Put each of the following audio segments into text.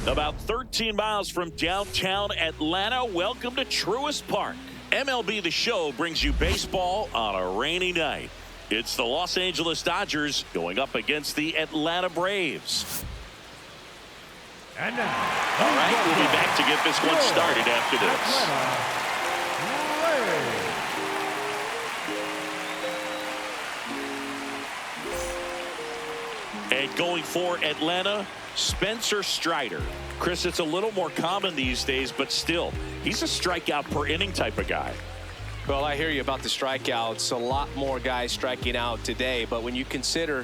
About 13 miles from downtown Atlanta, welcome to Truist Park. MLB The Show brings you baseball on a rainy night. It's the Los Angeles Dodgers going up against the Atlanta Braves. And now, all right, we'll be back to get this one started after this. And going for Atlanta, Spencer Strider. Chris, it's a little more common these days, but still, he's a strikeout per inning type of guy. Well, I hear you about the strikeouts. A lot more guys striking out today, but when you consider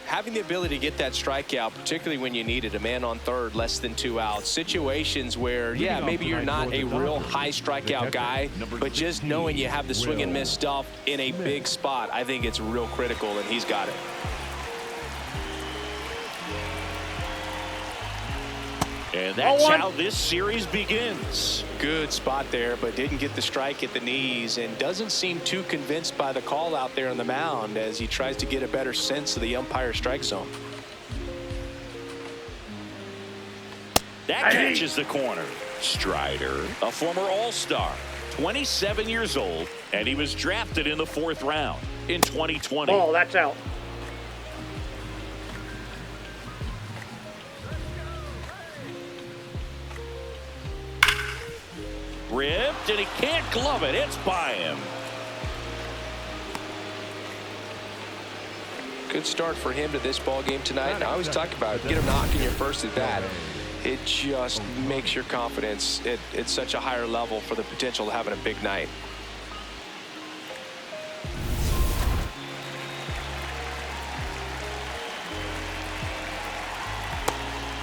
having the ability to get that strikeout, particularly when you need it, a man on third, less than 2 outs, situations where, yeah, maybe you're not a real high strikeout guy, but just knowing you have the swing and miss stuff in a big spot, I think it's real critical, and he's got it. And that's how this series begins. Good spot there, but didn't get the strike at the knees and doesn't seem too convinced by the call out there on the mound as he tries to get a better sense of the umpire strike zone. That catches the corner. Strider, a former All-Star, 27 years old, and he was drafted in the 4th round in 2020. Oh, that's out. Ripped, and he can't glove it. It's by him. Good start for him to this ball game tonight. And I always talk about get a knock in your first at bat. It just makes your confidence at such a higher level for the potential of having a big night.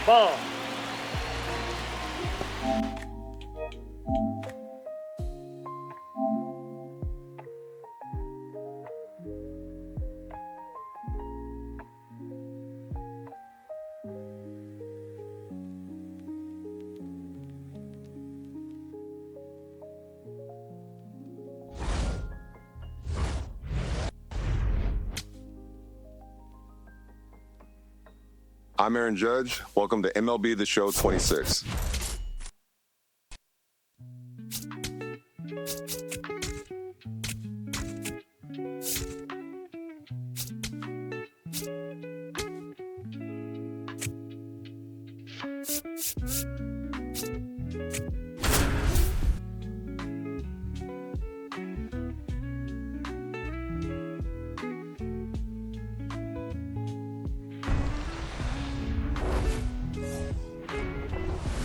Ball. I'm Aaron Judge. Welcome to MLB The Show 26.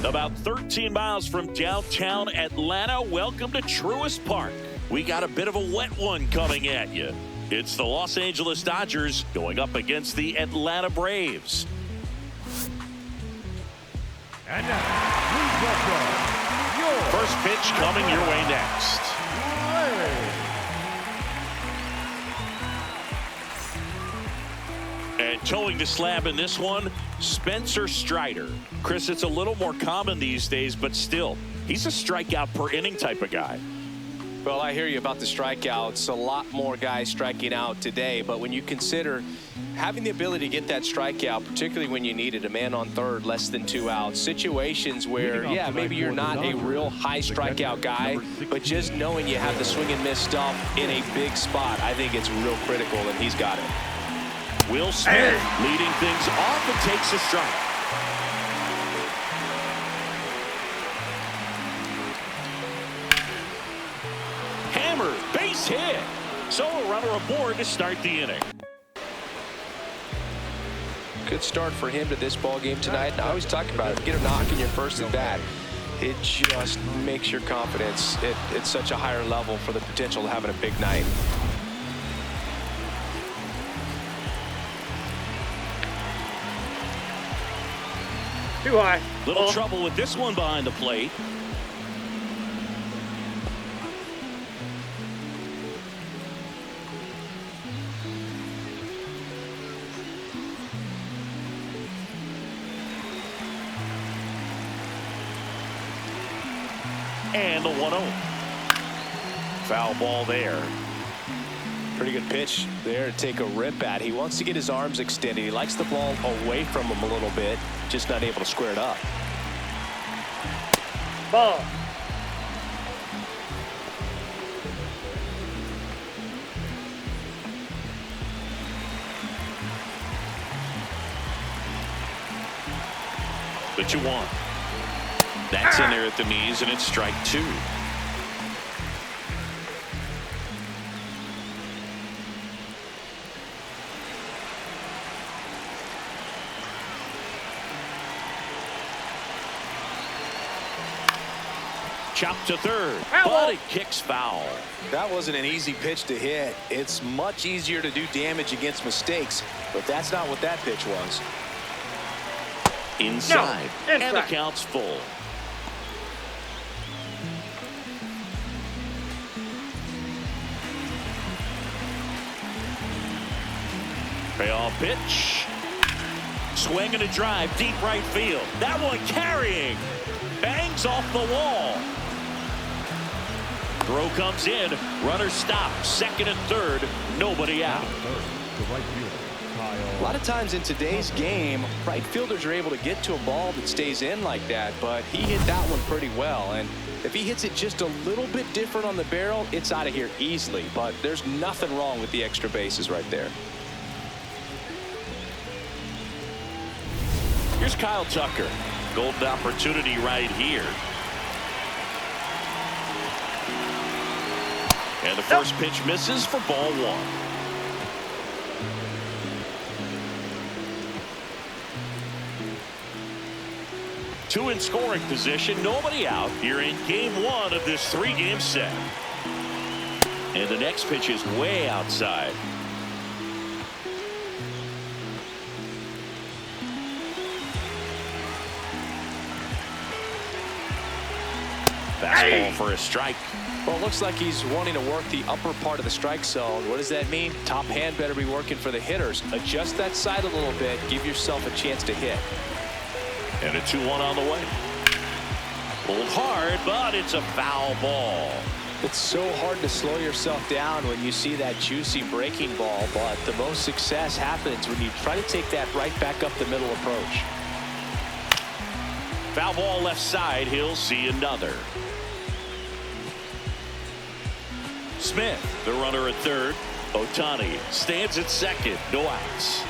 About 13 miles from downtown Atlanta, welcome to Truist Park. We got a bit of a wet one coming at you. It's the Los Angeles Dodgers going up against the Atlanta Braves. And now, first pitch coming your way next. And towing the slab in this one, Spencer Strider. Chris, it's a little more common these days, but still, he's a strikeout per inning type of guy. Well, I hear you about the strikeouts. A lot more guys striking out today, but when you consider having the ability to get that strikeout, particularly when you need it, a man on third, less than 2 outs, situations where, yeah, maybe you're not a real high strikeout guy, but just knowing you have the swing and miss stuff in a big spot, I think it's real critical, and he's got it. Will Smith leading things off and takes a strike. Hammer, base hit. So a runner aboard to start the inning. Good start for him to this ball game tonight. And I always talk about it. Get a knock in your first at bat. It just makes your confidence at such a higher level for the potential of having a big night. Too high. Little trouble with this one behind the plate. And the 1-0. Foul ball there. Pretty good pitch there to take a rip at. He wants to get his arms extended. He likes the ball away from him a little bit, just not able to square it up. Ball. But you want. That's in there at the knees, and it's strike 2. Chopped to third, but it kicks foul. That wasn't an easy pitch to hit. It's much easier to do damage against mistakes, but that's not what that pitch was. Inside, No, and the count's full. Payoff pitch. Swing and a drive, deep right field. That one carrying. Bangs off the wall. Throw comes in. Runner stops. Second and third. Nobody out. A lot of times in today's game, right fielders are able to get to a ball that stays in like that, but he hit that one pretty well. And if he hits it just a little bit different on the barrel, it's out of here easily. But there's nothing wrong with the extra bases right there. Here's Kyle Tucker. Golden opportunity right here. And the first pitch misses for ball 1. Two in scoring position, nobody out here in game 1 of this 3-game set. And the next pitch is way outside. Fastball for a strike. Well, it looks like he's wanting to work the upper part of the strike zone. What does that mean? Top hand better be working for the hitters. Adjust that side a little bit. Give yourself a chance to hit. And a 2-1 on the way. Pulled hard, but it's a foul ball. It's so hard to slow yourself down when you see that juicy breaking ball, but the most success happens when you try to take that right back up the middle approach. Foul ball left side. He'll see another. Smith, the runner at third. Ohtani stands at second. No outs.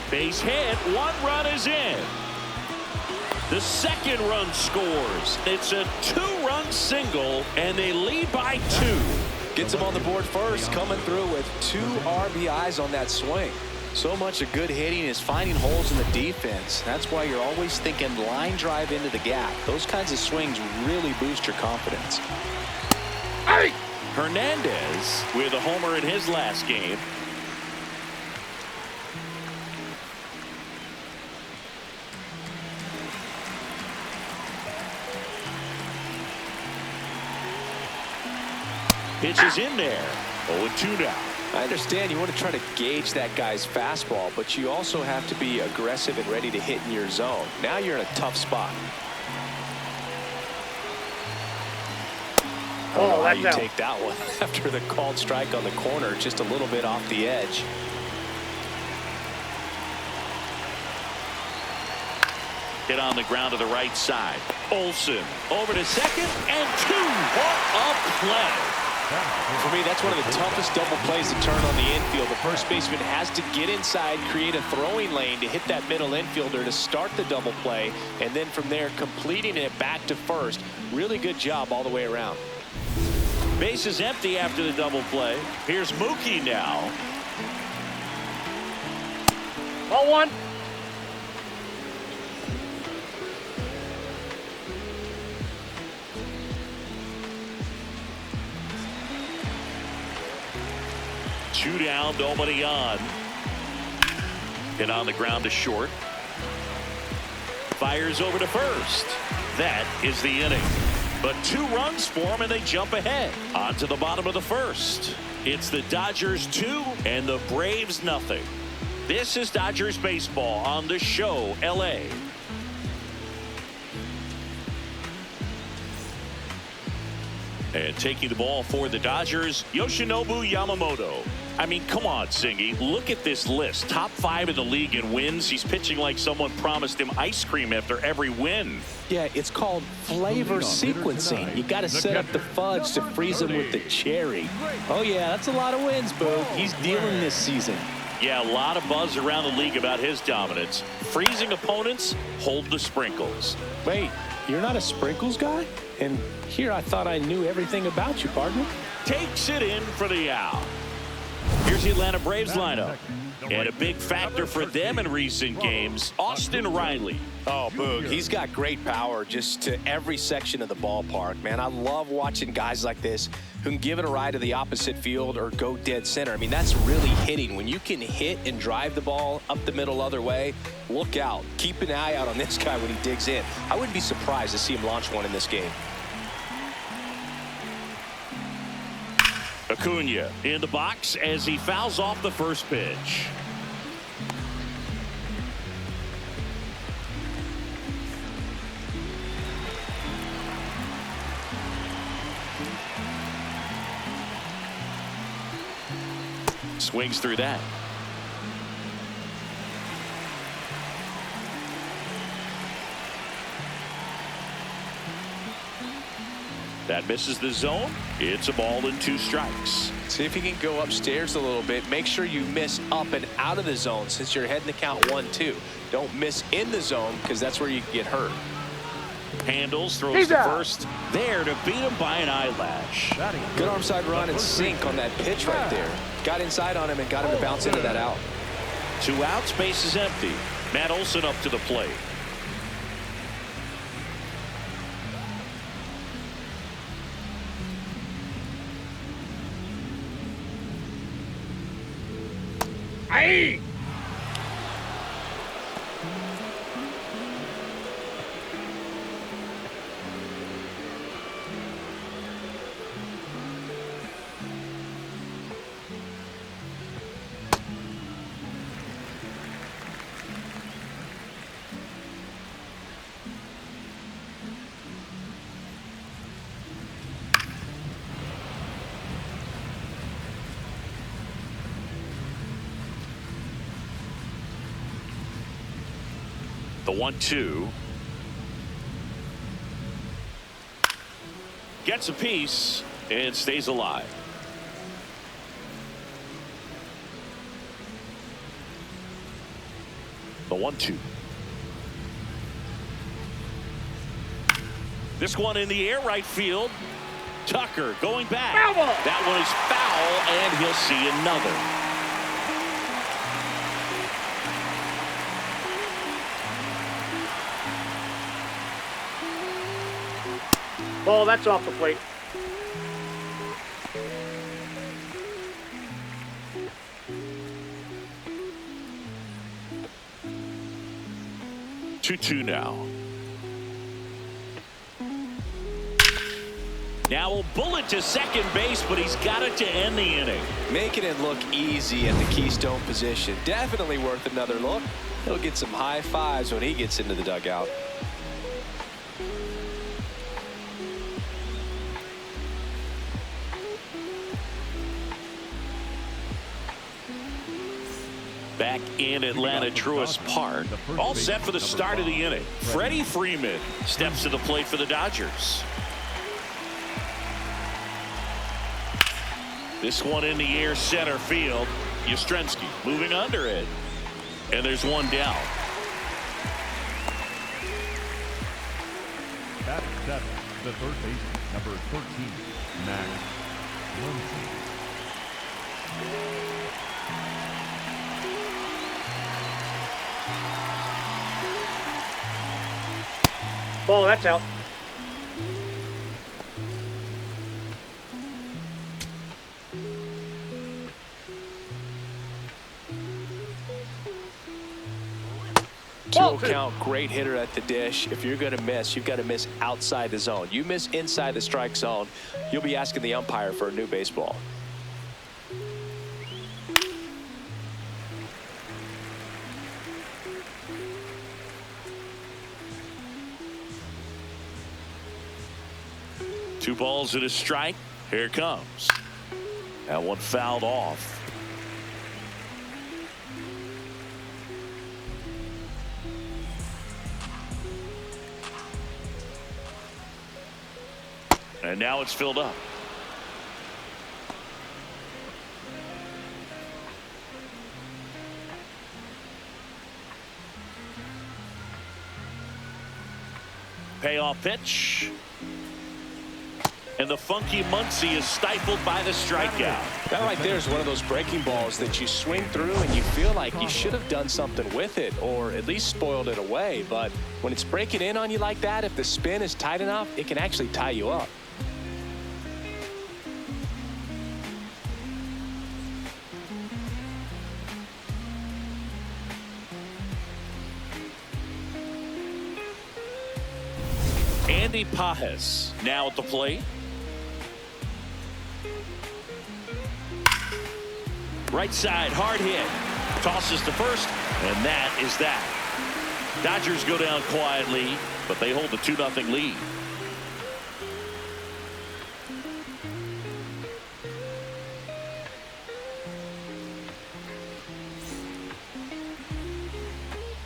Base hit. 1 run is in. The second run scores. It's a 2-run single, and they lead by 2. Gets him on the board first, coming through with 2 RBIs on that swing. So much of good hitting is finding holes in the defense. That's why you're always thinking line drive into the gap. Those kinds of swings really boost your confidence. Hey! Hernandez with a homer in his last game. Pitch is in there. 0-2 now. I understand you want to try to gauge that guy's fastball, but you also have to be aggressive and ready to hit in your zone. Now you're in a tough spot. Oh, how you that's out. take that one after the called strike on the corner, just a little bit off the edge. Hit on the ground to the right side. Olsen over to second and 2. What a play. For me, that's one of the toughest double plays to turn on the infield. The first baseman has to get inside, create a throwing lane to hit that middle infielder to start the double play, and then from there completing it back to first. Really good job all the way around. Base is empty after the double play. Here's Mookie now. Ball 1. Two down, nobody on. Hit on the ground to short. Fires over to first. That is the inning. But 2 runs for them, and they jump ahead. On to the bottom of the first. It's the Dodgers 2 and the Braves nothing. This is Dodgers baseball on the show, LA. And taking the ball for the Dodgers, Yoshinobu Yamamoto. I mean, come on, Singy. Look at this list. Top 5 in the league in wins. He's pitching like someone promised him ice cream after every win. Yeah, it's called flavor sequencing. You got to set up the fudge to freeze them with the cherry. Oh, yeah, that's a lot of wins, Boo. He's dealing this season. Yeah, a lot of buzz around the league about his dominance. Freezing opponents, hold the sprinkles. Wait, you're not a sprinkles guy? And here I thought I knew everything about you, partner. Takes it in for the out. Here's the Atlanta Braves lineup. And a big factor for them in recent games, Austin Riley. Oh, Boog, he's got great power just to every section of the ballpark, man. I love watching guys like this who can give it a ride to the opposite field or go dead center. I mean, that's really hitting. When you can hit and drive the ball up the middle other way, look out. Keep an eye out on this guy when he digs in. I wouldn't be surprised to see him launch one in this game. Acuna in the box as he fouls off the first pitch. Swings through that. That misses the zone. It's a ball and 2 strikes. See if you can go upstairs a little bit. Make sure you miss up and out of the zone since you're heading to count 1-2. Don't miss in the zone because that's where you can get hurt. Handles, throws to first. There to beat him by an eyelash. Good arm side run and sink on that pitch right there. Got inside on him and got him to bounce into that out. 2 outs, base is empty. Matt Olson up to the plate. Aye. The 1-2. Gets a piece and stays alive. The 1-2. This one in the air, right field. Tucker going back. That one is foul, and he'll see another. Ball, that's off the plate. Two now. Now a bullet to second base, but he's got it to end the inning. Making it look easy at the Keystone position. Definitely worth another look. He'll get some high fives when he gets into the dugout. Back in Atlanta, Truist Park. All set for the start of the inning. Freddie Freeman steps to the plate for the Dodgers. This one in the air, center field. Yastrzemski moving under it. And there's one down. At 7, the third baseman, number 13, Max Muncy. Ball, that's out. Two count, great hitter at the dish. If you're going to miss, you've got to miss outside the zone. You miss inside the strike zone, you'll be asking the umpire for a new baseball. Two balls and a strike. Here it comes. That one fouled off. And now it's filled up. Payoff pitch. And the funky Muncie is stifled by the strikeout. That right there is one of those breaking balls that you swing through and you feel like you should have done something with it or at least spoiled it away. But when it's breaking in on you like that, if the spin is tight enough, it can actually tie you up. Andy Pajes now at the plate. Right side, hard hit. Tosses to first, and that is that. Dodgers go down quietly, but they hold the 2-0 lead.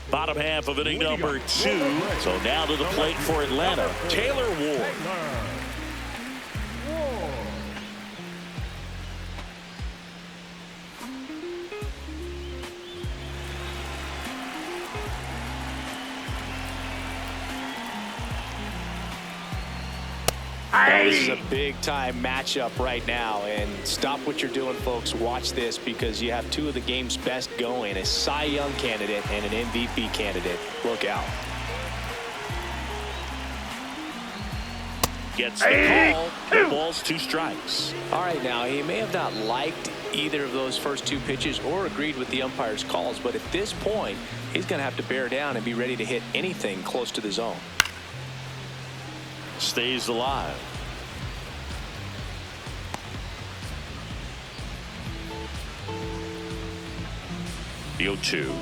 Bottom half of inning number 2. So now to the plate for Atlanta, Taylor Ward. This is a big-time matchup right now, and stop what you're doing, folks. Watch this because you have two of the game's best going, a Cy Young candidate and an MVP candidate. Look out. Gets the call. 2 balls, 2 strikes. All right, now, he may have not liked either of those first 2 pitches or agreed with the umpire's calls, but at this point, he's going to have to bear down and be ready to hit anything close to the zone. Stays alive. The 0-2.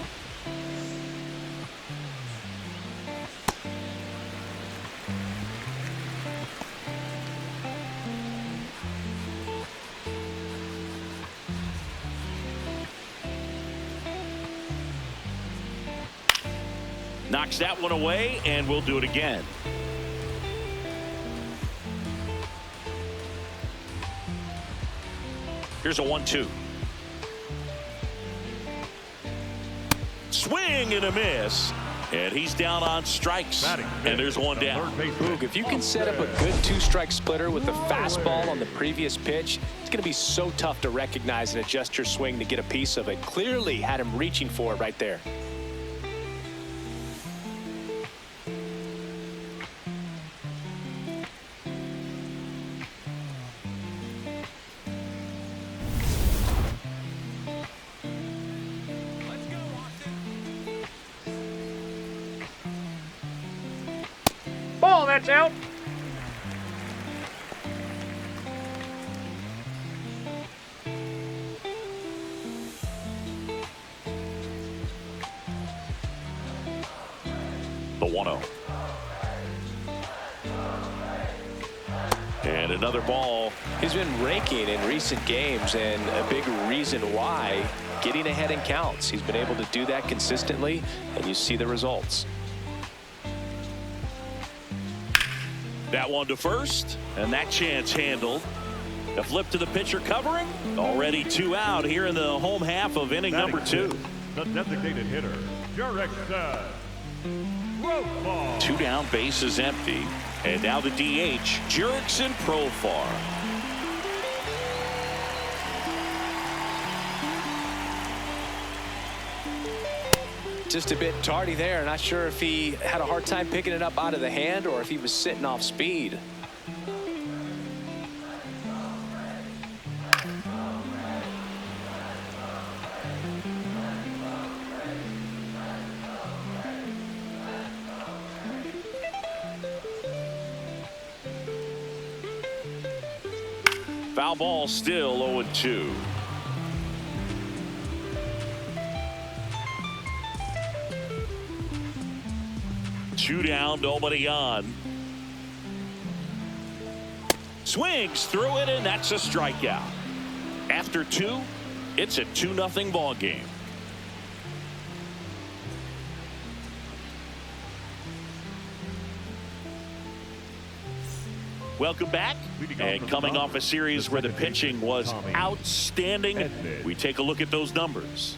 Knocks that one away, and we'll do it again. Here's a 1-2. Swing and a miss. And he's down on strikes. And there's one down. Boog, if you can set up a good 2-strike splitter with the fastball on the previous pitch, it's going to be so tough to recognize and adjust your swing to get a piece of it. Clearly had him reaching for it right there. Ball, that's out. The 1-0. And another ball. He's been raking in recent games, and a big reason why, getting ahead in counts. He's been able to do that consistently, and you see the results. That one to first, and that chance handled. The flip to the pitcher covering. Already 2 out here in the home half of inning number 2. The designated hitter, Jurickson Profar. 2 down, bases empty. And now the DH, Jurickson Profar. Just a bit tardy there. Not sure if he had a hard time picking it up out of the hand or if he was sitting off speed. Foul ball, still 0-2. Two down, nobody on. Swings through it, and that's a strikeout. After 2, it's a 2-0 ball game. Welcome back. And coming off a series where the pitching was outstanding, we take a look at those numbers.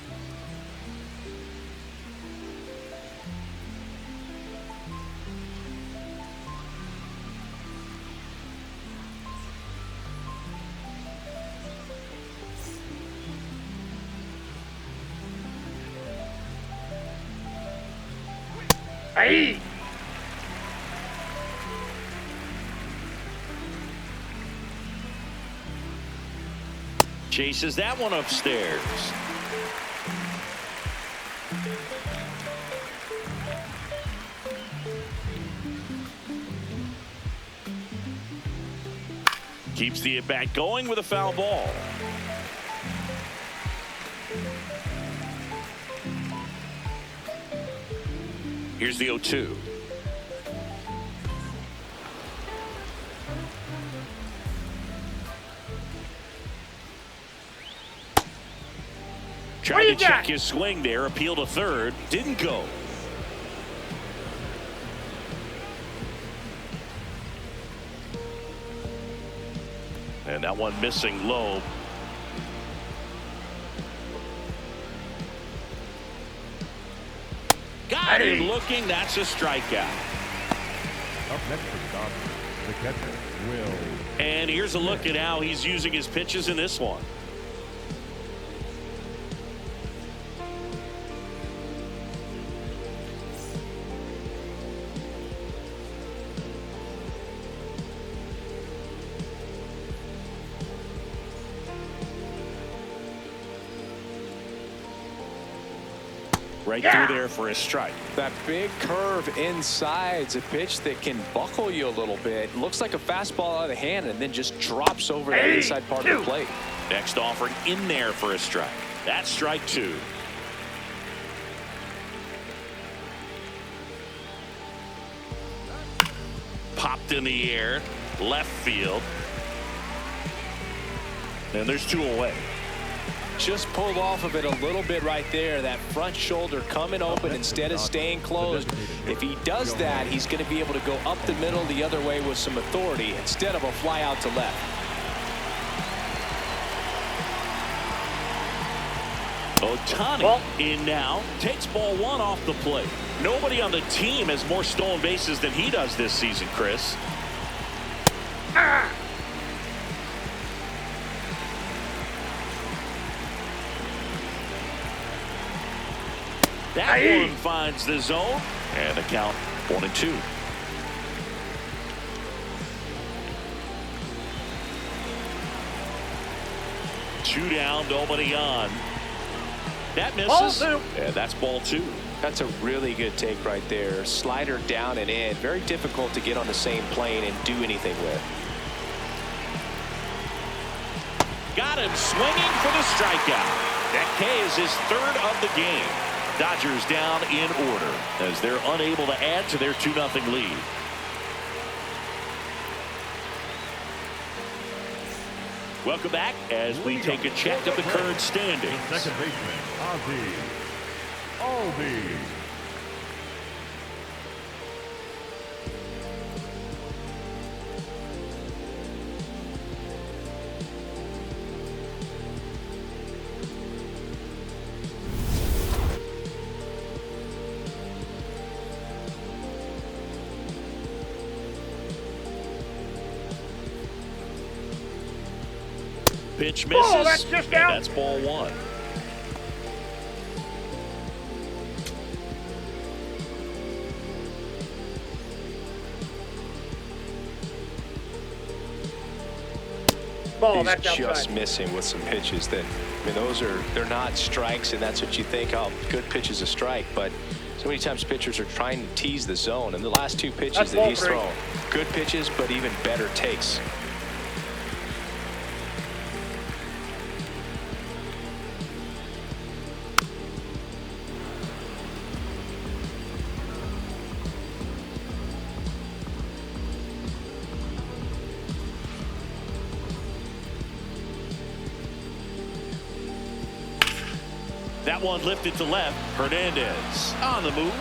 Hey! Chases that one upstairs. Keeps the at-bat going with a foul ball. Here's the 0-2. Tried to check his swing there, appeal to third, didn't go. And that one missing low. Got him looking. That's a strikeout. Up next for the Dodgers, the catcher, Will. And here's a look at how he's using his pitches in this one. Right through there for a strike. That big curve inside's a pitch that can buckle you a little bit. Looks like a fastball out of the hand and then just drops over that inside part of the plate. Next offering in there for a strike. That's strike two. Popped in the air, left field. And there's two away. Just pulled off of it a little bit right there. That front shoulder coming open instead of staying closed. If he does that, he's going to be able to go up the middle the other way with some authority instead of a fly out to left. Ohtani in now, takes ball one off the plate. Nobody on the team has more stolen bases than he does this season, Chris. That one finds the zone, and the count 1-2. Two down, nobody on. That misses, and that's ball two. That's a really good take right there. Slider down and in. Very difficult to get on the same plane and do anything with. Got him swinging for the strikeout. That K is his third of the game. Dodgers down in order as they're unable to add to their 2-0 lead. Welcome back as we take a check of the current standings. Second baseman, Aldi. Pitch misses, that's just and out. that's ball one. Ball, He's that's just outside. missing with some pitches that, I mean, they're not strikes, and that's what you think, oh, good pitch is a strike, but so many times pitchers are trying to tease the zone, and the last two pitches That's that he's ball three. thrown, good pitches, but even better takes. That one lifted to left. Hernandez on the move.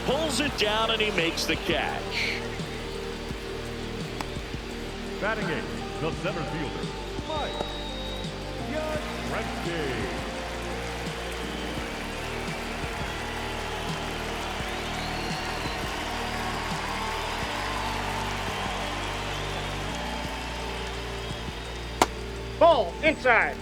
Pulls it down and he makes the catch. Batting eighth, the center fielder, Mike Yastrzemski. Ball inside.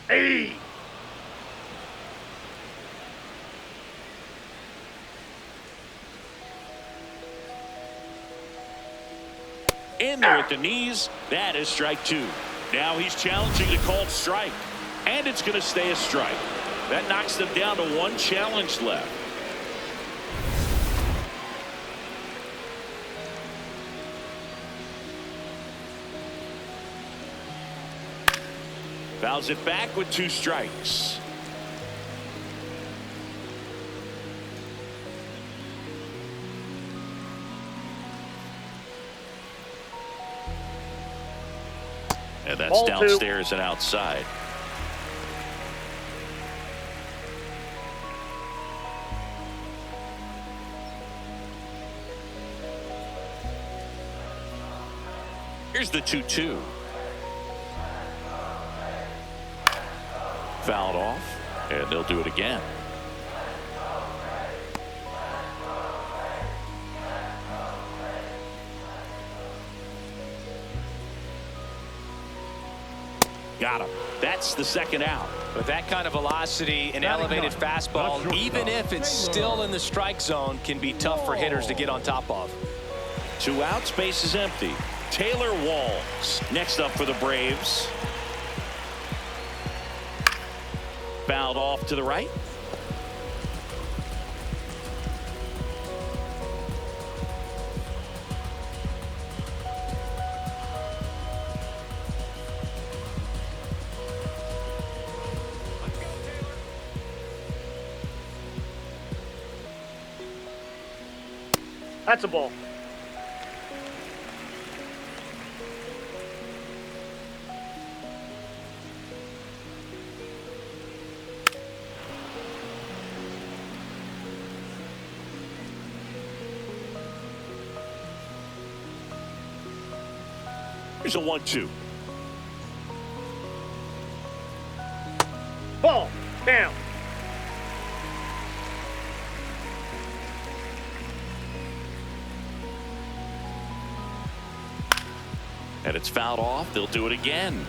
Hey. In there at the knees. That is strike two. Now he's challenging the called strike. And it's going to stay a strike. That knocks them down to one challenge left. Fouls it back with two strikes. And that's Ball downstairs and outside. Here's the 2-2. Fouled off, and they'll do it again. Got him. That's the second out. With that kind of velocity and elevated fastball, even if it's still in the strike zone, can be tough for hitters to get on top of. 2 outs, base is empty. Taylor Walls next up for the Braves. Fouled off to the right. That's a ball. Here's a 1-2. Ball down. And it's fouled off. They'll do it again.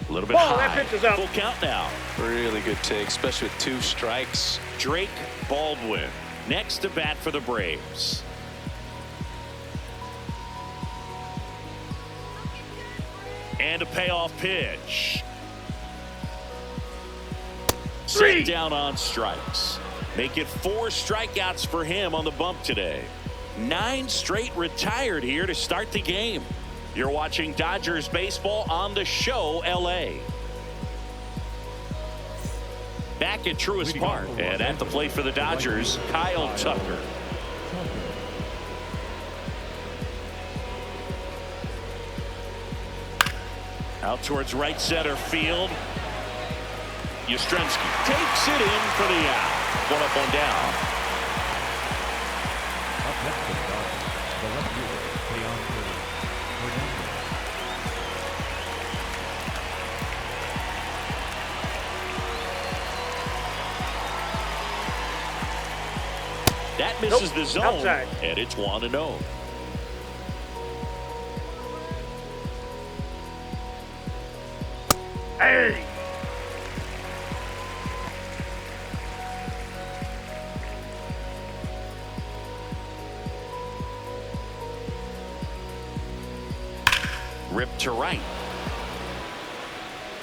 A little bit Ball, high. that pitch is up. Full count now. Really good take, especially with 2 strikes. Drake Baldwin next to bat for the Braves. And a payoff pitch. Set down on strikes. Make it 4 strikeouts for him on the bump today. 9 straight retired here to start the game. You're watching Dodgers baseball on the show LA. Back at Truist Park, and at the plate for the Dodgers, Kyle Tucker. Out towards right center field. Yastrzemski takes it in for the out. 1 up, 1 down. Up next for the Dodgers, the left fielder, Hernandez. That misses the zone, outside. and it's 1-0. Hey. Ripped to right.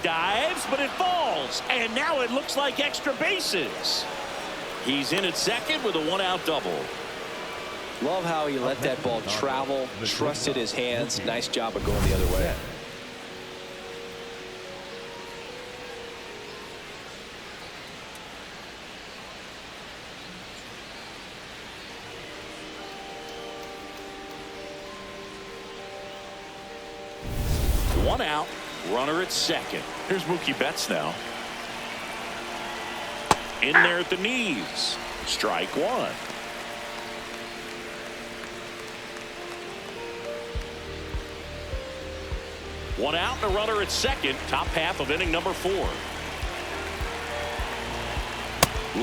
Dives, but it falls. And now it looks like extra bases. He's in at second with a 1-out double. Love how he let that ball travel, trusted his hands. Nice job of going the other way. One out, runner at second. Here's Mookie Betts now. In there at the knees. Strike one. One out and a runner at second. Top half of inning number 4.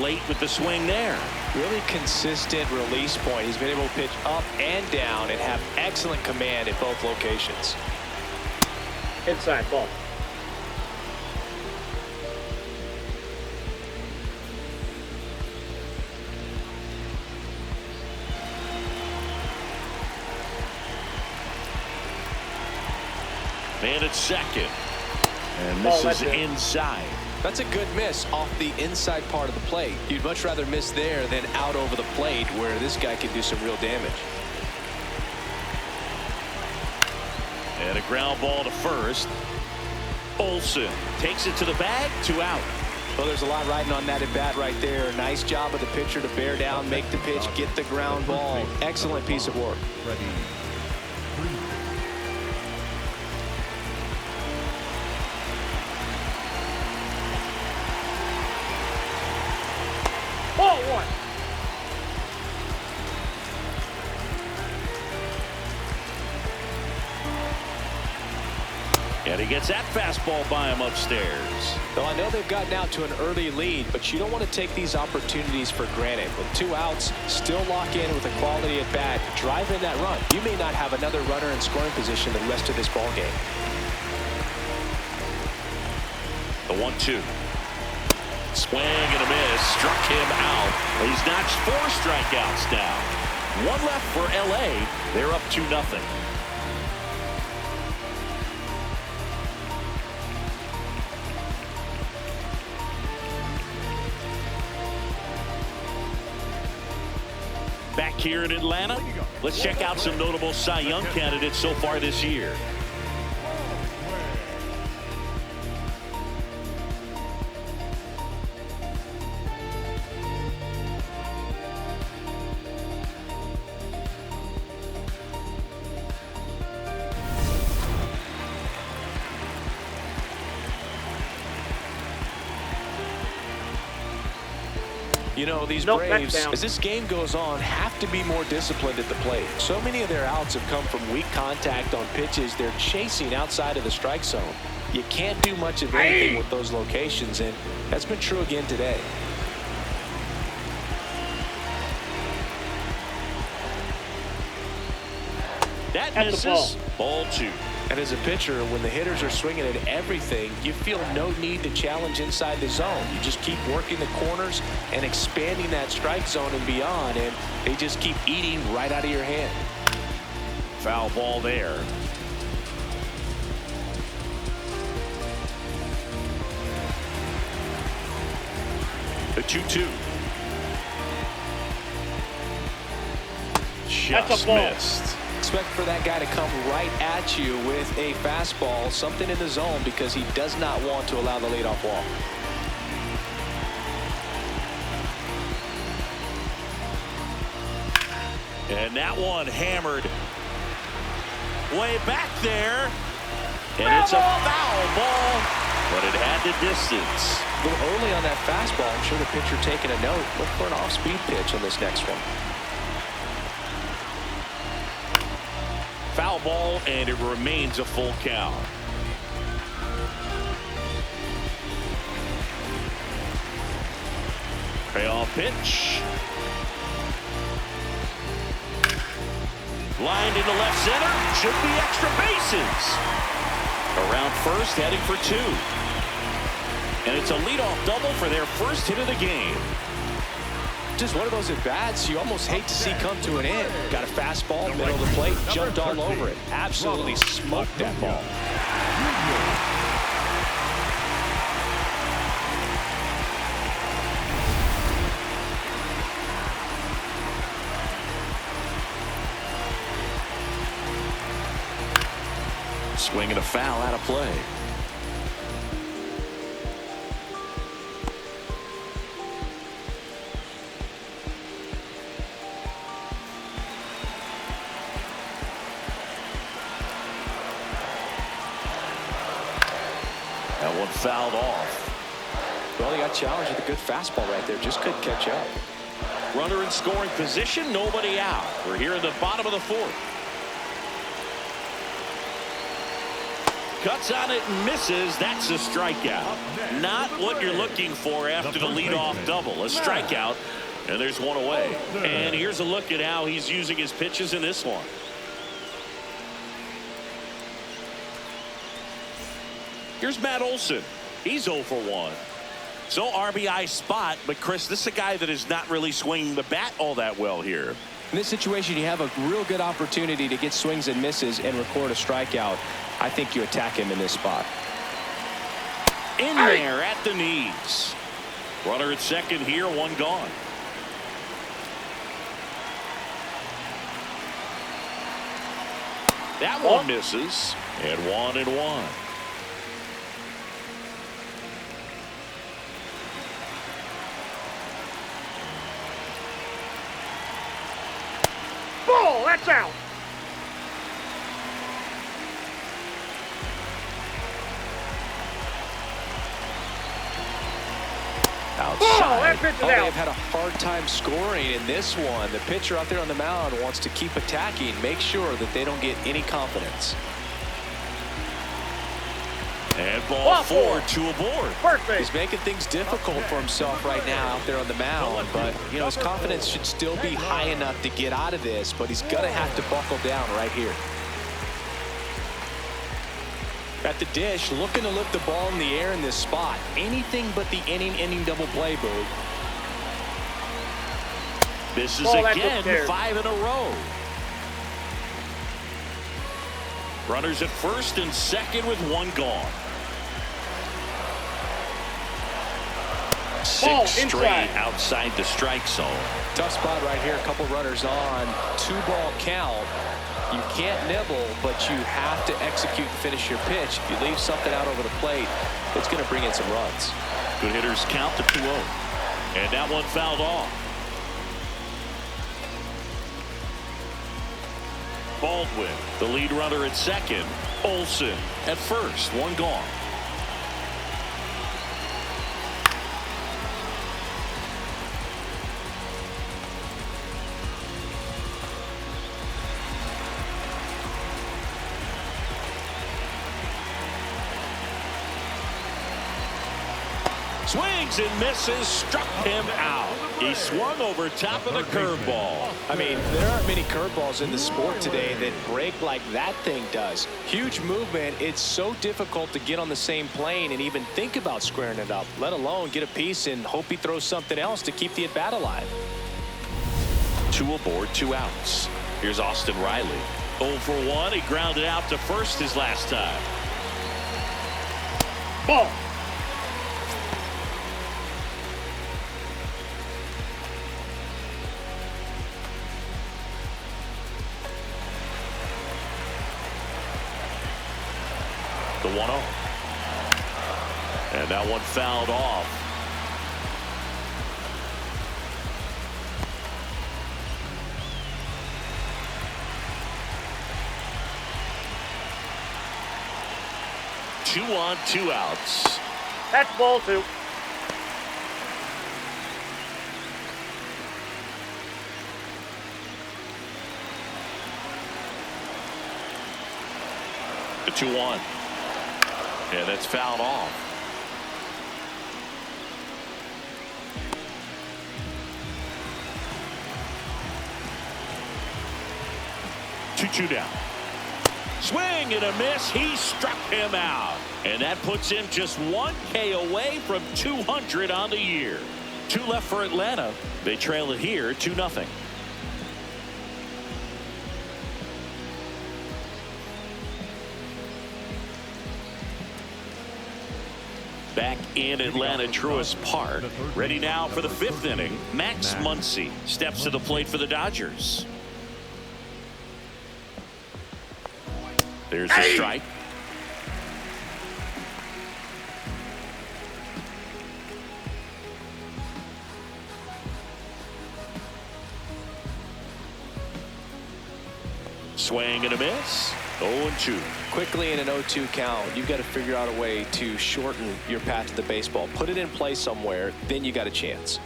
Late with the swing there. Really consistent release point. He's been able to pitch up and down and have excellent command at both locations. Inside ball. Man at second. And this is inside. That's a good miss off the inside part of the plate. You'd much rather miss there than out over the plate where this guy can do some real damage. And a ground ball to first. Olsen takes it to the bag. 2 out. Well, there's a lot riding on that at bat right there. Nice job of the pitcher to bear down, make the pitch, get the ground ball. Excellent piece of work. Ready. 3. Ball 1. And he gets that fastball by him upstairs. Well, I know they've gotten out to an early lead, but you don't want to take these opportunities for granted. With 2 outs, still lock in with a quality at bat, drive in that run. You may not have another runner in scoring position the rest of this ball game. The 1-2. Swing and a miss. Struck him out. He's notched 4 strikeouts now. 1 left for LA. They're up 2-0. Back here in Atlanta, let's check out some notable Cy Young candidates so far this year. You know, these Nope, Braves, that's down. as this game goes on, have to be more disciplined at the plate. So many of their outs have come from weak contact on pitches they're chasing outside of the strike zone. You can't do much of anything with those locations, and that's been true again today. That At the misses. Ball 2. And as a pitcher, when the hitters are swinging at everything, you feel no need to challenge inside the zone. You just keep working the corners and expanding that strike zone and beyond, and they just keep eating right out of your hand. Foul ball there. The 2-2. That's a Just ball. missed. Expect for that guy to come right at you with a fastball, something in the zone, because he does not want to allow the leadoff walk. And that one hammered way back there. And it's a foul ball, but it had the distance. A little early on that fastball. I'm sure the pitcher taking a note. Look for an off-speed pitch on this next one. Foul ball, and it remains a full count. Payoff pitch. Lined into left center. Should be extra bases. Around first, heading for 2. And it's a leadoff double for their first hit of the game. Just one of those at-bats you almost hate to see come to an end. Got a fastball, middle of the plate, jumped all over it. Absolutely smoked that ball. Swinging a foul out of play. one fouled off. Well, he got challenged with a good fastball right there. Just couldn't catch up. Runner in scoring position, nobody out. We're here in the bottom of the fourth. Cuts on it and misses. That's a strikeout. Not what you're looking for after the leadoff double. A strikeout, and there's one away. And here's a look at how he's using his pitches in this one. Here's Matt Olson. He's 0 for 1. So RBI spot, but Chris, this is a guy that is not really swinging the bat all that well here. In this situation, you have a real good opportunity to get swings and misses and record a strikeout. I think you attack him in this spot. In there at the knees. Runner at second here, one gone. That one misses, and 1-1. Ball, that's out. Outside. That pitch is Oh, they've out. had a hard time scoring in this one. The pitcher out there on the mound wants to keep attacking, make sure that they don't get any confidence. And ball 4, 2 aboard. First base. He's making things difficult for himself right now out there on the mound, but you know his confidence should still be high enough to get out of this, but he's gonna have to buckle down right here. At the dish, looking to lift the ball in the air in this spot. Anything but the inning double play, Boog. This is Ball, that's again upstairs. 5 in a row. Runners at first and second with one gone. Ball, 6 straight inside. outside the strike zone. Tough spot right here. A couple runners on. 2-ball count. You can't nibble, but you have to execute and finish your pitch. If you leave something out over the plate, it's going to bring in some runs. Good hitters count to 2-0. And that one fouled off. Baldwin, the lead runner at second. Olson at first, one gone. Swings and misses, struck him out. He swung over top of the curveball. I mean, there aren't many curveballs in the sport today that break like that thing does. Huge movement. It's so difficult to get on the same plane and even think about squaring it up, let alone get a piece and hope he throws something else to keep the at-bat alive. 2 aboard, 2 outs. Here's Austin Riley. 0 for 1. He grounded out to first his last time. Ball. The 1-0. And that one fouled off. Two on, 2 outs. That's ball 2. The 2-1. And that's fouled off. Two down. Swing and a miss. He struck him out. And that puts him just 1 K away from 200 on the year. 2 left for Atlanta. They trail it here 2-0. Back in Atlanta, Truist Park. Ready now for the 5th inning. Max Muncy steps to the plate for the Dodgers. There's the strike. Swing and a miss. 0-2. Quickly in an 0-2 count, you've got to figure out a way to shorten your path to the baseball. Put it in play somewhere, then you got a chance.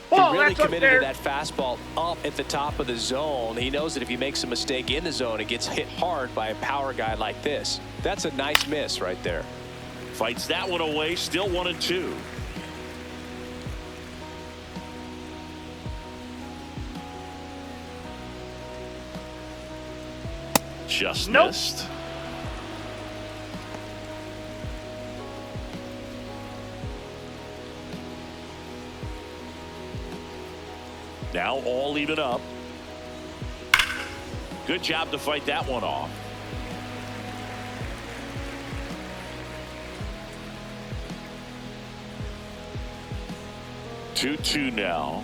Ball, He really that's up committed there. to that fastball up at the top of the zone. He knows that if he makes a mistake in the zone, it gets hit hard by a power guy like this. That's a nice miss right there. Fights that one away. Still 1-2. Just Nope. missed. Now all even up. Good job to fight that one off. Two now.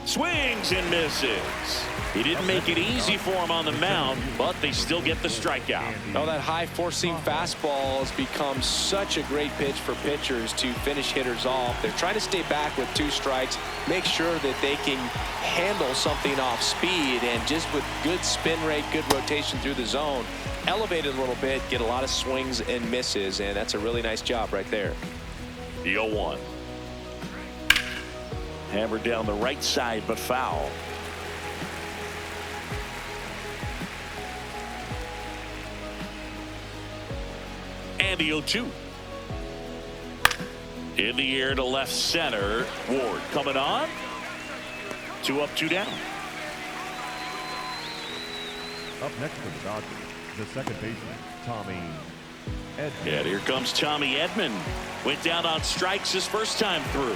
Swings and misses. He didn't make it easy for him on the mound, but they still get the strikeout. Oh, that high four-seam fastball has become such a great pitch for pitchers to finish hitters off. They're trying to stay back with 2 strikes, make sure that they can handle something off speed, and just with good spin rate, good rotation through the zone, elevate it a little bit, get a lot of swings and misses, and that's a really nice job right there. The 0-1. Hammered down the right side, but foul. And the 0-2. In the air to left center. Ward coming on. 2 up, 2 down. Up next for the Dodgers, the second baseman, Tommy Edman. And here comes Tommy Edman. Went down on strikes his first time through.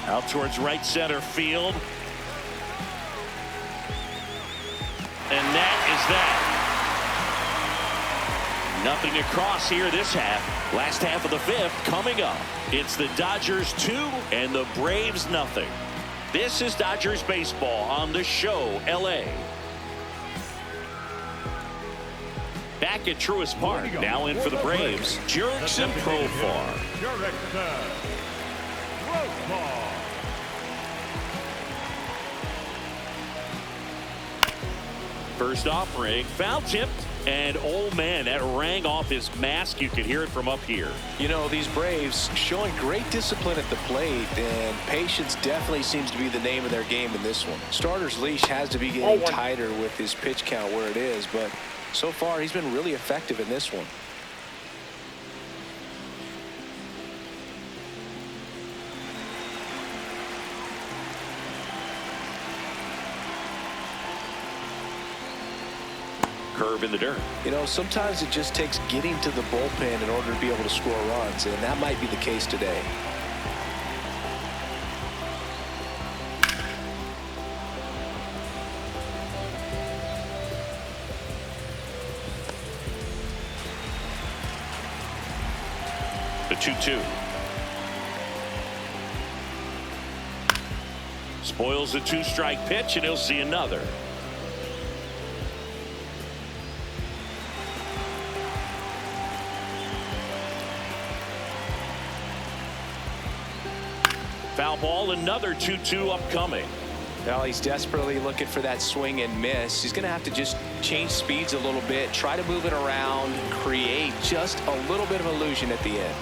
Out towards right center field. And that is that. Nothing across here this half. Last half of the 5th coming up. It's the Dodgers 2 and the Braves nothing. This is Dodgers baseball on the show, LA. Back at Truist Park, now in for the Braves, Jurickson Profar. Jurickson Profar. First offering, foul tipped, and oh man, that rang off his mask. You could hear it from up here. You know, these Braves showing great discipline at the plate, and patience definitely seems to be the name of their game in this one. Starter's leash has to be getting tighter with his pitch count where it is, but so far he's been really effective in this one. Curve in the dirt. You know, sometimes it just takes getting to the bullpen in order to be able to score runs, and that might be the case today. The 2-2. Spoils the 2-strike pitch, and he'll see another. Foul ball, another 2-2 upcoming. Now he's desperately looking for that swing and miss. He's going to have to just change speeds a little bit, try to move it around, create just a little bit of illusion at the end.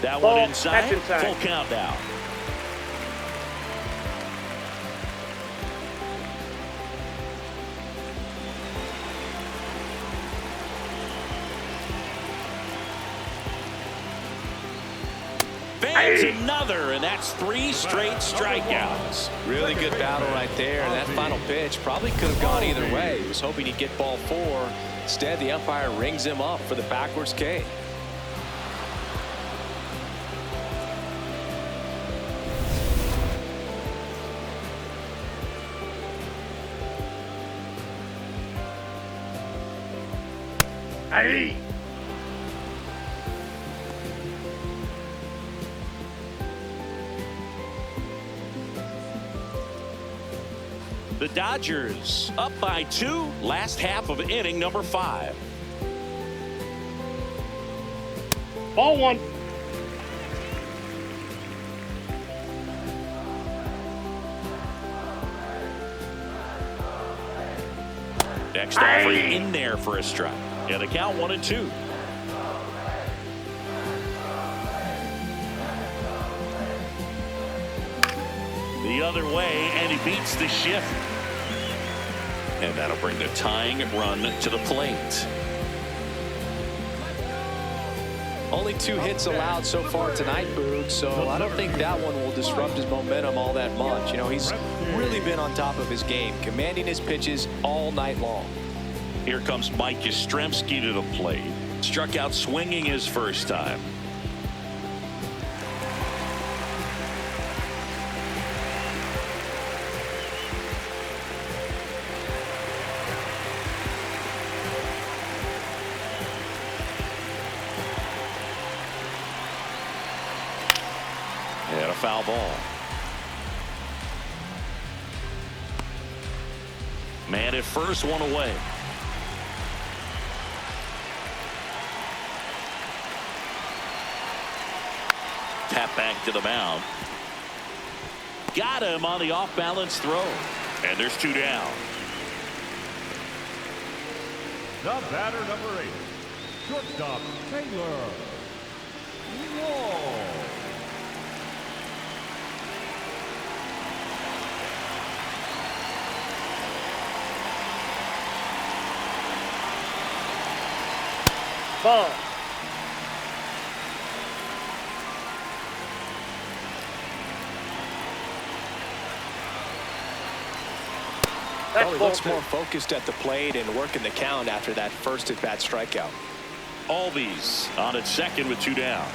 That Ball, one inside. that's inside. Full count now. Bangs another, and that's 3 straight strikeouts. Really good battle right there. And that final pitch probably could have gone either way. He was hoping he'd get ball 4. Instead, the umpire rings him up for the backwards K. The Dodgers up by 2, last half of inning number 5. Ball 1. Next offer in there for a strike. And the count 1-2. The other way, and he beats the shift. And that'll bring the tying run to the plate. Only 2 hits allowed so far tonight, Boog, so I don't think that one will disrupt his momentum all that much. You know, he's really been on top of his game, commanding his pitches all night long. Here comes Mike Yastrzemski to the plate. Struck out swinging his first time. And a foul ball. Man at first, one away. Tap back to the mound. Got him on the off-balance throw. And there's 2 down. The batter, number 8, shortstop Taylor Wall. Ball. Well, he looks more focused at the plate and working the count after that first at-bat strikeout. Albies on at second with 2 down.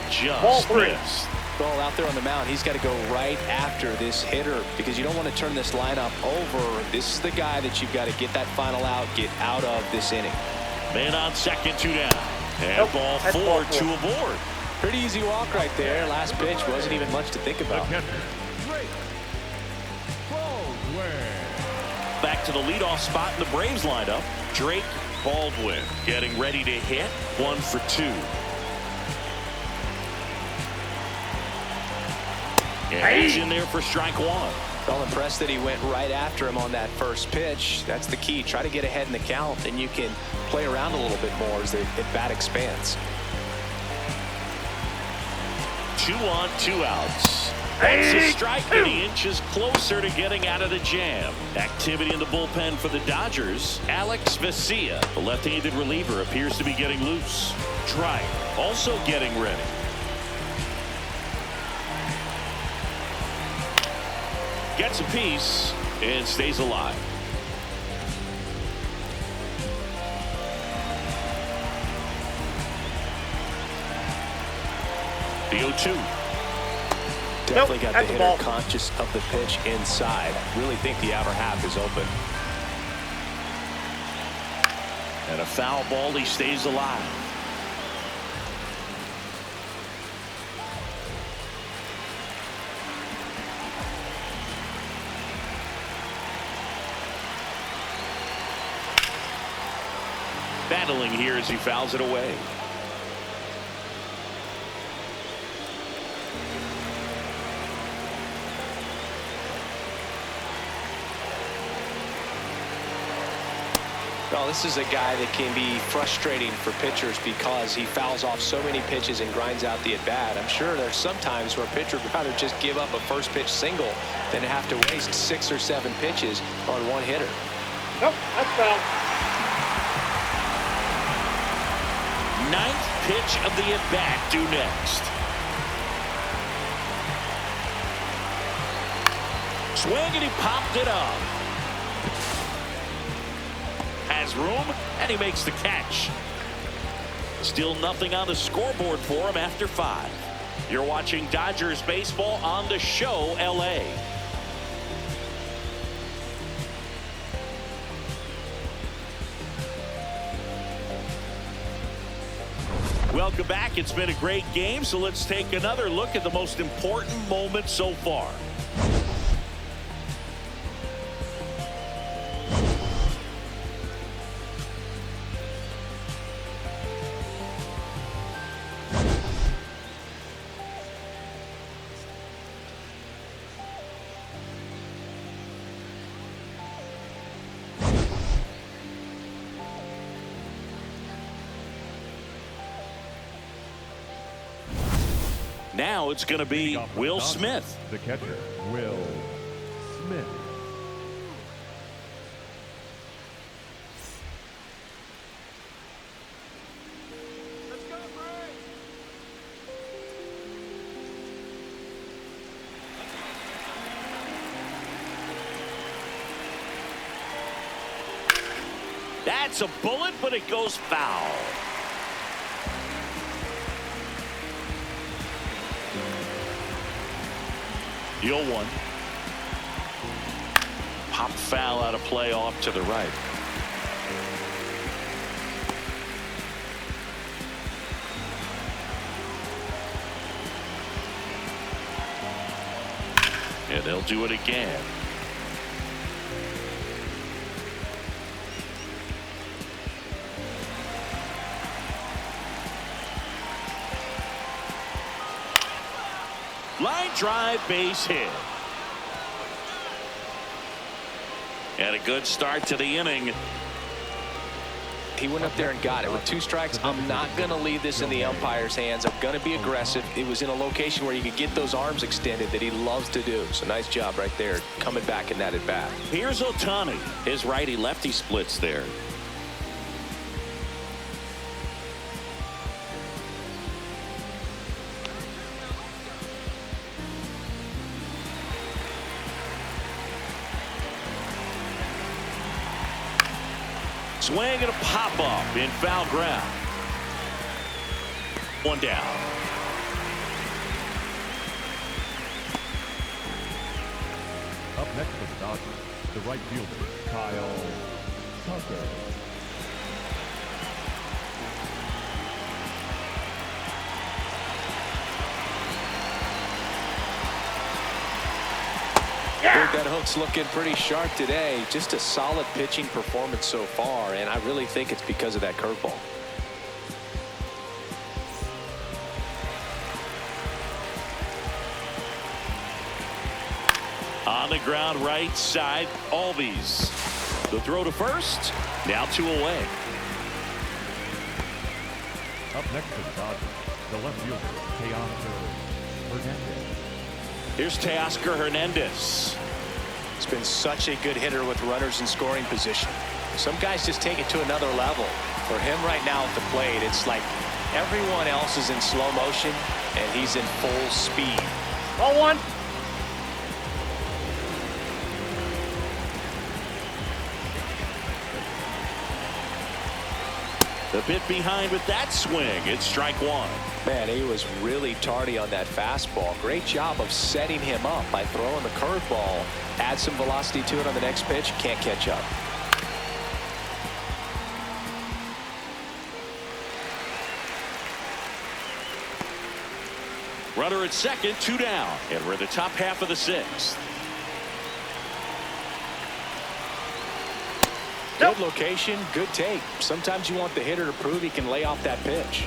Just missed. Well, out there on the mound, he's got to go right after this hitter because you don't want to turn this lineup over. This is the guy that you've got to get that final out, get out of this inning. Man on second, 2 down. And ball 4, 2 aboard. Pretty easy walk right there. Last pitch wasn't even much to think about. Back to the leadoff spot in the Braves lineup. Drake Baldwin getting ready to hit. 1 for 2. And he's in there for strike 1. Well, impressed that he went right after him on that first pitch. That's the key. Try to get ahead in the count, and you can play around a little bit more as the at-bat expands. 2 on, 2 outs. That's a strike, and he inches closer to getting out of the jam. Activity in the bullpen for the Dodgers. Alex Vesia, the left-handed reliever, appears to be getting loose. Drake also getting ready. Gets a piece and stays alive. The 0-2. Definitely got the hitter conscious of the pitch inside. Really think the outer half is open. And a foul ball, he stays alive. Battling here as he fouls it away. Well, this is a guy that can be frustrating for pitchers because he fouls off so many pitches and grinds out the at-bat. I'm sure there's some times where a pitcher would rather just give up a first pitch single than have to waste 6 or 7 pitches on one hitter. Nope, that's foul. 9th pitch of the at-bat due next. Swing, and he popped it up. Has room, and he makes the catch. Still nothing on the scoreboard for him after 5. You're watching Dodgers baseball on the show, LA. Welcome back. It's been a great game, so let's take another look at the most important moment so far. Now it's going to be Will Smith. The catcher, Will Smith. Let's go, Bray! That's a bullet, but it goes foul. The 0-1. Pop foul out of play off to the right. And they'll do it again. Line drive, base hit. And a good start to the inning. He went up there and got it with 2 strikes. I'm not going to leave this in the umpire's hands. I'm going to be aggressive. It was in a location where you could get those arms extended that he loves to do. So nice job right there, coming back in that at bat. Here's Ohtani. His righty-lefty splits there. Swing and a pop up in foul ground. 1 down. Up next for the Dodgers, the right fielder, Kyle Tucker. That hook's looking pretty sharp today. Just a solid pitching performance so far, and I really think it's because of that curveball. On the ground right side, Albies. The throw to first. Now 2 away. Up next for the Dodgers, the left fielder, Teoscar Hernandez. Here's Teoscar Hernandez. He's been such a good hitter with runners in scoring position. Some guys just take it to another level. For him right now at the plate, it's like everyone else is in slow motion, and he's in full speed. Ball 1. The bit behind with that swing. It's strike 1. Man, he was really tardy on that fastball. Great job of setting him up by throwing the curveball. Add some velocity to it on the next pitch. Can't catch up. Runner at second, 2 down. And we're in the top half of the 6th. Good location, good take. Sometimes you want the hitter to prove he can lay off that pitch.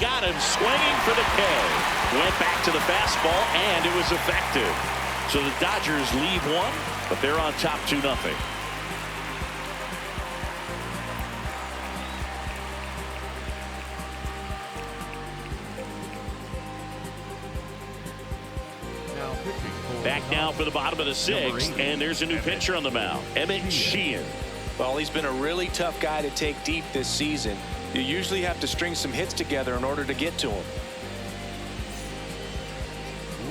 Got him swinging for the K. Went back to the fastball, and it was effective. So the Dodgers lead 1, but they're on top 2-0. Back now for the bottom of the 6th, and there's a new pitcher on the mound, Emmett Sheehan. Well, he's been a really tough guy to take deep this season. You usually have to string some hits together in order to get to him.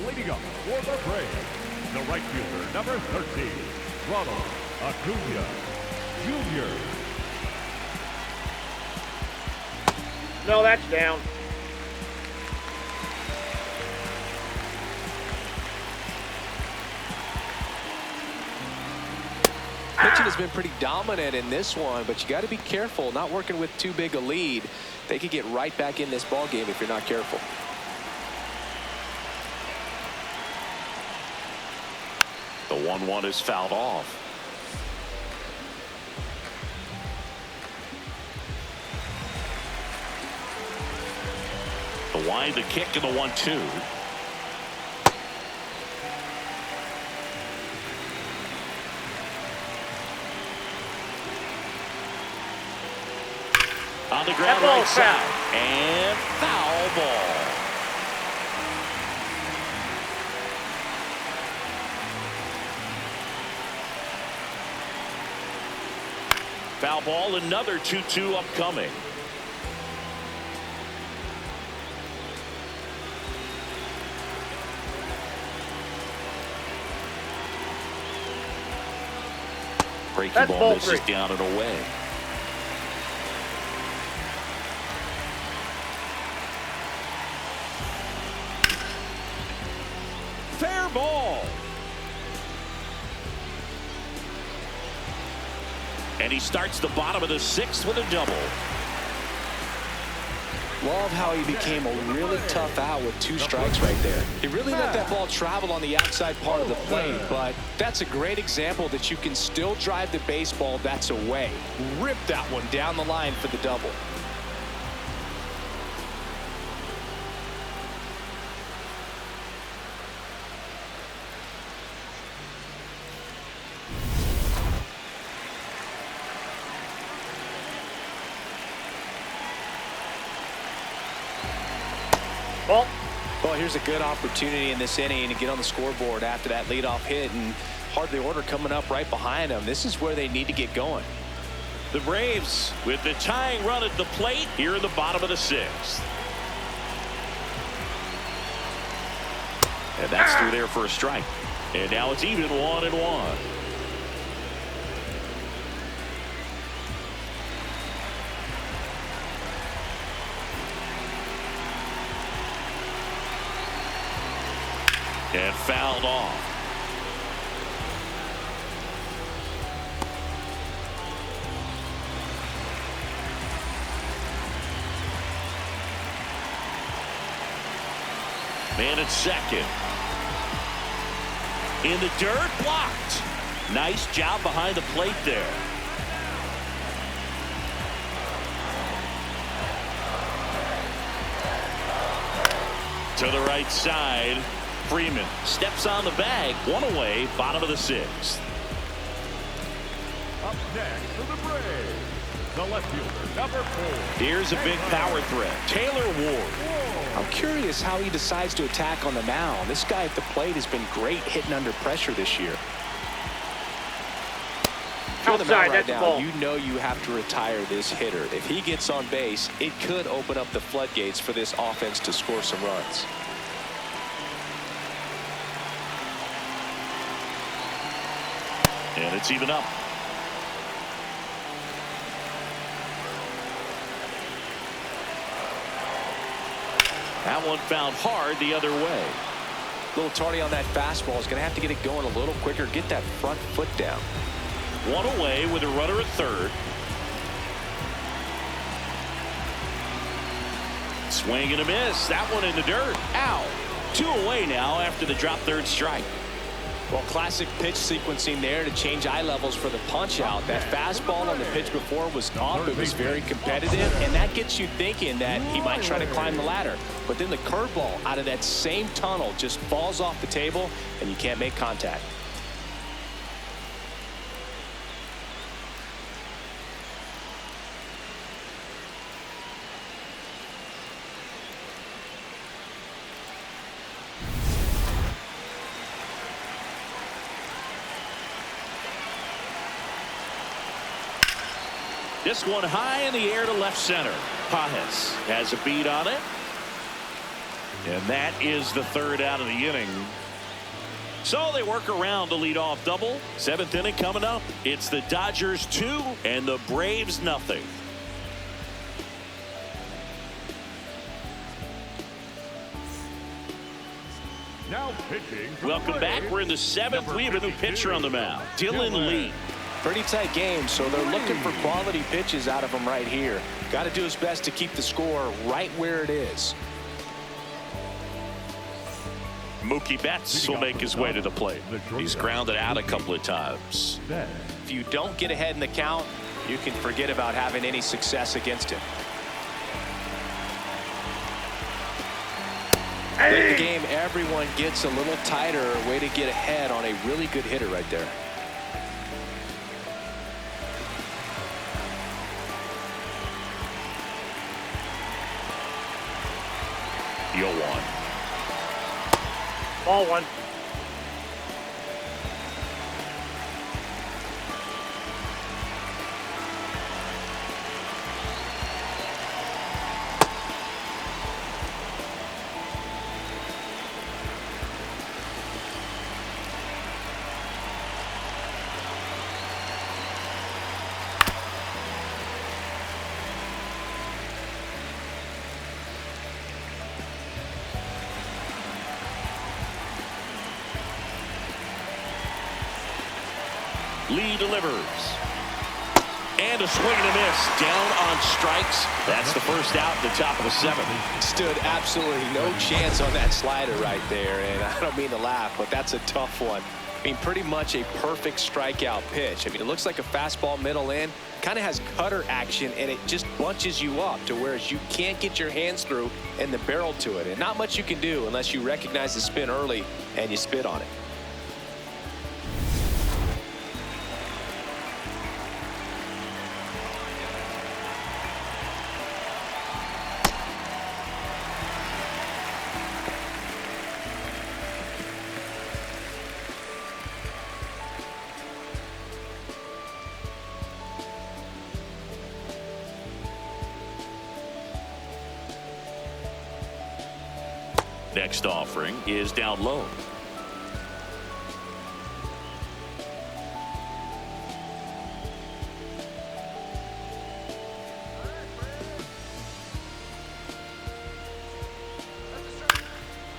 Leading up for the Braves, the right fielder, number 13, Ronald Acuna Jr. No, that's down. Pitching has been pretty dominant in this one, but you got to be careful. Not working with too big a lead. They could get right back in this ball game if you're not careful. The 1-1 is fouled off. The wind, the kick, and the 1-2. On the ground right side. And foul ball. Foul ball, another 2-2 upcoming. Breaking ball misses down and away. Fair ball. And he starts the bottom of the 6th with a double. Love how he became a really tough out with 2 strikes right there. He really let that ball travel on the outside part of the plate, but that's a great example that you can still drive the baseball that's away. Rip that one down the line for the double. Well, here's a good opportunity in this inning to get on the scoreboard after that leadoff hit, and hardly order coming up right behind them. This is where they need to get going. The Braves with the tying run at the plate here in the bottom of the 6th. And that's through there for a strike. And now it's even 1-1. And fouled off. Man at second. In the dirt, blocked. Nice job behind the plate there. To the right side. Freeman steps on the bag. 1 away, bottom of the 6th. Up next for the Braves, the left fielder, number 4. Here's a big power threat, Taylor Ward. I'm curious how he decides to attack on the mound. This guy at the plate has been great hitting under pressure this year. If you're the mound right now, you know you have to retire this hitter. If he gets on base, it could open up the floodgates for this offense to score some runs. And it's even up. That one found hard the other way. A little tardy on that fastball. Is going to have to get it going a little quicker. Get that front foot down. 1 away with a runner at third. Swing and a miss. That one in the dirt. Out. 2 away now after the drop third strike. Well, classic pitch sequencing there to change eye levels for the punch out. That fastball on the pitch before was off. It was very competitive, and that gets you thinking that he might try to climb the ladder. But then the curveball out of that same tunnel just falls off the table, and you can't make contact. This one high in the air to left center. Pajes has a beat on it. And that is the 3rd out of the inning. So they work around the leadoff double. 7th inning coming up. It's the Dodgers 2 and the Braves nothing. Now pitching. Welcome back. We're in the 7th. We have a new pitcher on the mound, Dylan Lee. Pretty tight game, so they're looking for quality pitches out of him right here. Got to do his best to keep the score right where it is. Mookie Betts will make his way to the plate. He's grounded out a couple of times. If you don't get ahead in the count, you can forget about having any success against him. Late in the game, everyone gets a little tighter. Way to get ahead on a really good hitter right there. Yo one. Ball one. Lee delivers. And a swing and a miss. Down on strikes. That's the first out at the top of the 7th. Stood absolutely no chance on that slider right there. And I don't mean to laugh, but that's a tough one. I mean, pretty much a perfect strikeout pitch. I mean, it looks like a fastball middle in. Kind of has cutter action, and it just bunches you up to whereas you can't get your hands through and the barrel to it. And not much you can do unless you recognize the spin early and you spit on it. Next offering is down low.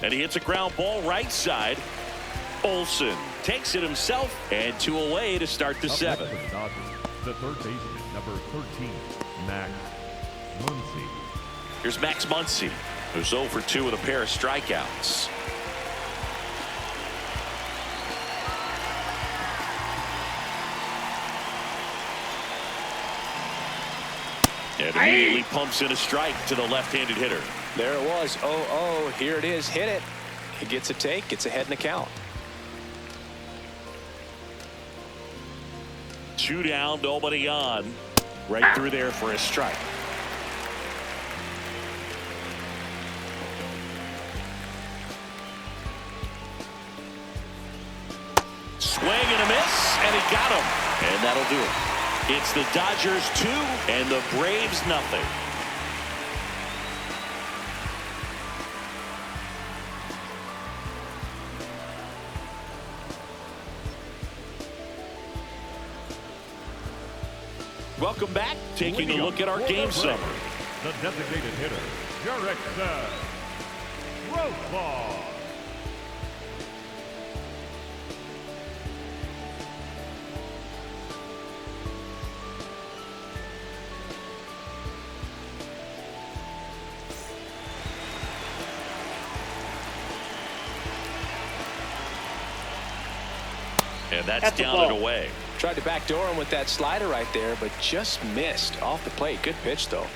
And he hits a ground ball right side. Olsen takes it himself, and 2 away to start the 7th. The third baseman, number 13, Max Muncy. Here's Max Muncy, who's 0 for 2 with a pair of strikeouts. And immediately pumps in a strike to the left-handed hitter. There it was. 0-0. Here it is. Hit it. He gets a take. Gets ahead in the count. 2 down, nobody on. Right through there for a strike. Swing and a miss, and he got him. And that'll do it. It's the Dodgers 2 and the Braves nothing. Welcome back. Taking a look at our game summary. The designated hitter, Jarek Rosebaugh. And that's down and away. Tried to backdoor him with that slider right there, but just missed off the plate. Good pitch, though.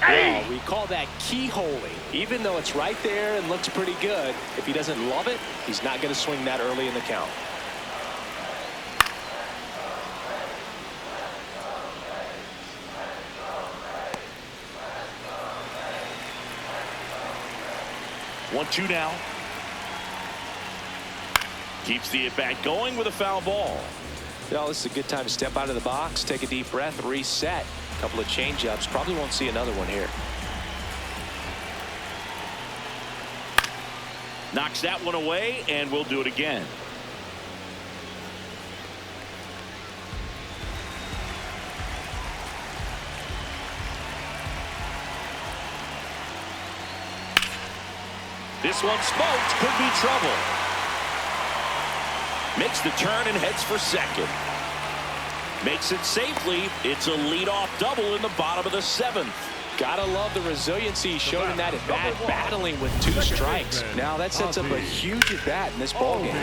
Well, we call that keyholing. Even though it's right there and looks pretty good, if he doesn't love it, he's not going to swing that early in the count. One, 2 now. Keeps the at-bat going with a foul ball. You know, this is a good time to step out of the box, take a deep breath, reset, A couple of change-ups. Probably won't see another one here. Knocks that one away, and we'll do it again. This one smoked. Could be trouble. Makes the turn and heads for second. Makes it safely. It's a leadoff double in the bottom of the 7th. Gotta love the resiliency he showed in that at bat, battling with 2 strikes. Now that sets up a huge at bat in this ballgame.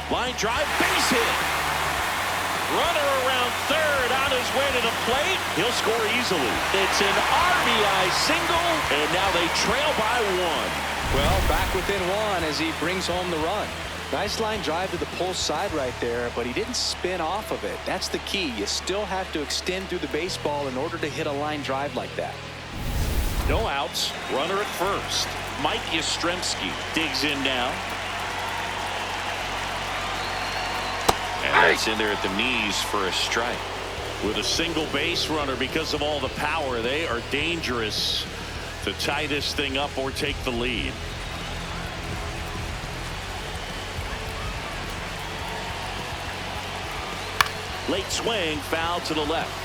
Line drive, base hit. Runner around third, on his way to the plate. He'll score easily. It's an RBI single, and now they trail by 1. Well, back within 1 as he brings home the run. Nice line drive to the pull side right there, but he didn't spin off of it. That's the key. You still have to extend through the baseball in order to hit a line drive like that. No outs. Runner at first. Mike Yastrzemski digs in now. And that's in there at the knees for a strike. With a single base runner, because of all the power, they are dangerous to tie this thing up or take the lead. Late swing, foul to the left.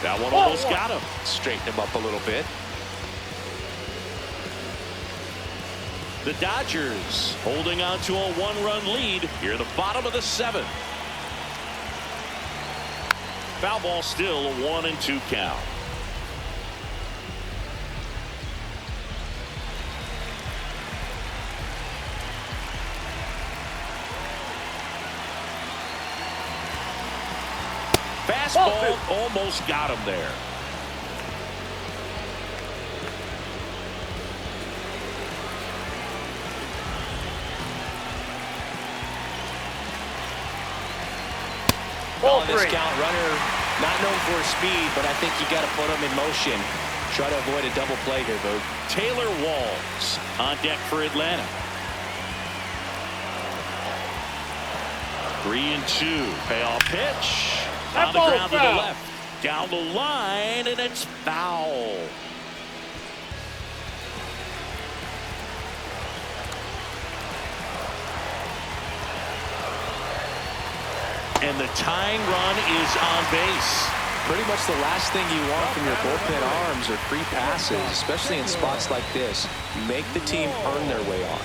That one almost got him. Straighten him up a little bit. The Dodgers holding on to a 1-run lead here at the bottom of the 7th. Foul ball, still a 1-2 count. Fastball almost got him there. On this count, runner not known for his speed, but I think you got to put him in motion. Try to avoid a double play here, Boog. Taylor Walls on deck for Atlanta. 3-2. Payoff pitch. On the ground to the left. Down the line, and it's foul. And the tying run is on base. Pretty much the last thing you want from your bullpen arms are free passes, especially in spots like this. Make the team earn their way on.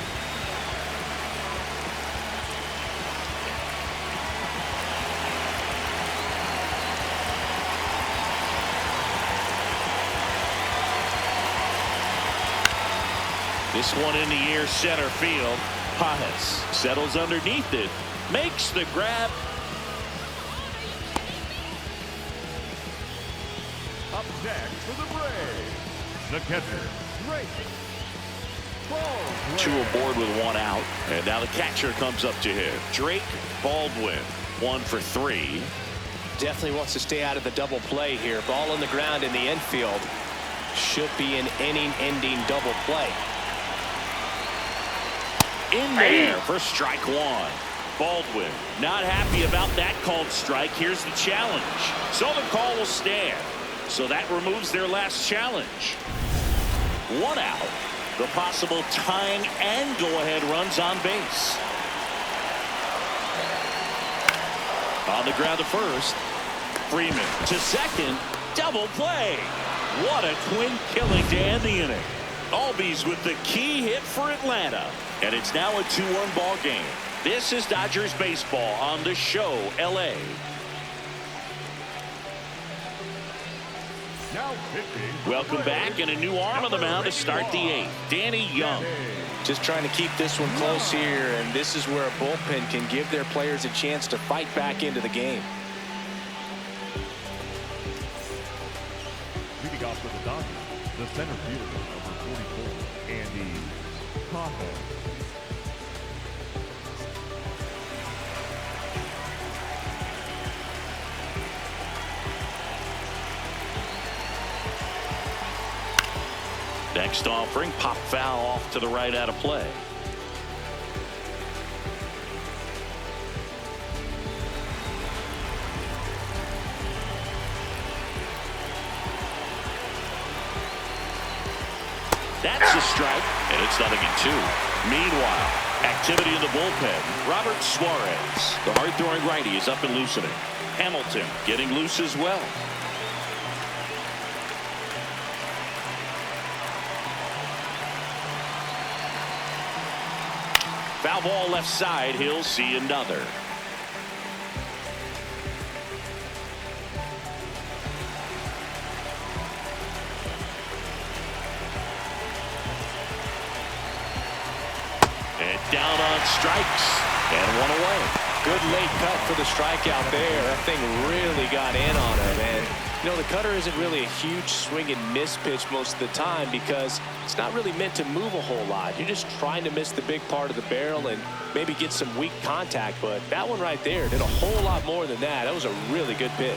This one in the air, center field. Pajas settles underneath it, makes the grab. Up next for the Braves, the catcher, Drake. Two aboard with 1 out, and now the catcher comes up to him. Drake Baldwin, 1 for 3. Definitely wants to stay out of the double play here. Ball on the ground in the infield. Should be an inning-ending double play. In there for strike 1. Baldwin not happy about that called strike. Here's the challenge. So the call will stand. So that removes their last challenge. 1 out. The possible tying and go-ahead runs on base. On the ground to first. Freeman to second. Double play. What a twin killing to end the inning. Albies with the key hit for Atlanta. And it's now a 2-1 ball game. This is Dodgers baseball on the show, LA. Now pitching. Welcome back, and a new arm on the mound to start the 8th. Danny Young. Just trying to keep this one close here, and this is where a bullpen can give their players a chance to fight back into the game. Leading off for the Dodgers, the center fielder, number 44, Andy Tahoe. Next offering, pop foul off to the right out of play. That's a strike, and it's 0-2. Meanwhile, activity in the bullpen. Robert Suarez, the hard-throwing righty, is up and loosening. Hamilton getting loose as well. Foul ball left side. He'll see another. And down on strikes. And one away. Good late cut for the strikeout there. That thing really got in on him. And, you know, the cutter isn't really a huge swing and miss pitch most of the time because it's not really meant to move a whole lot. You're just trying to miss the big part of the barrel and maybe get some weak contact. But that one right there did a whole lot more than that. That was a really good pitch.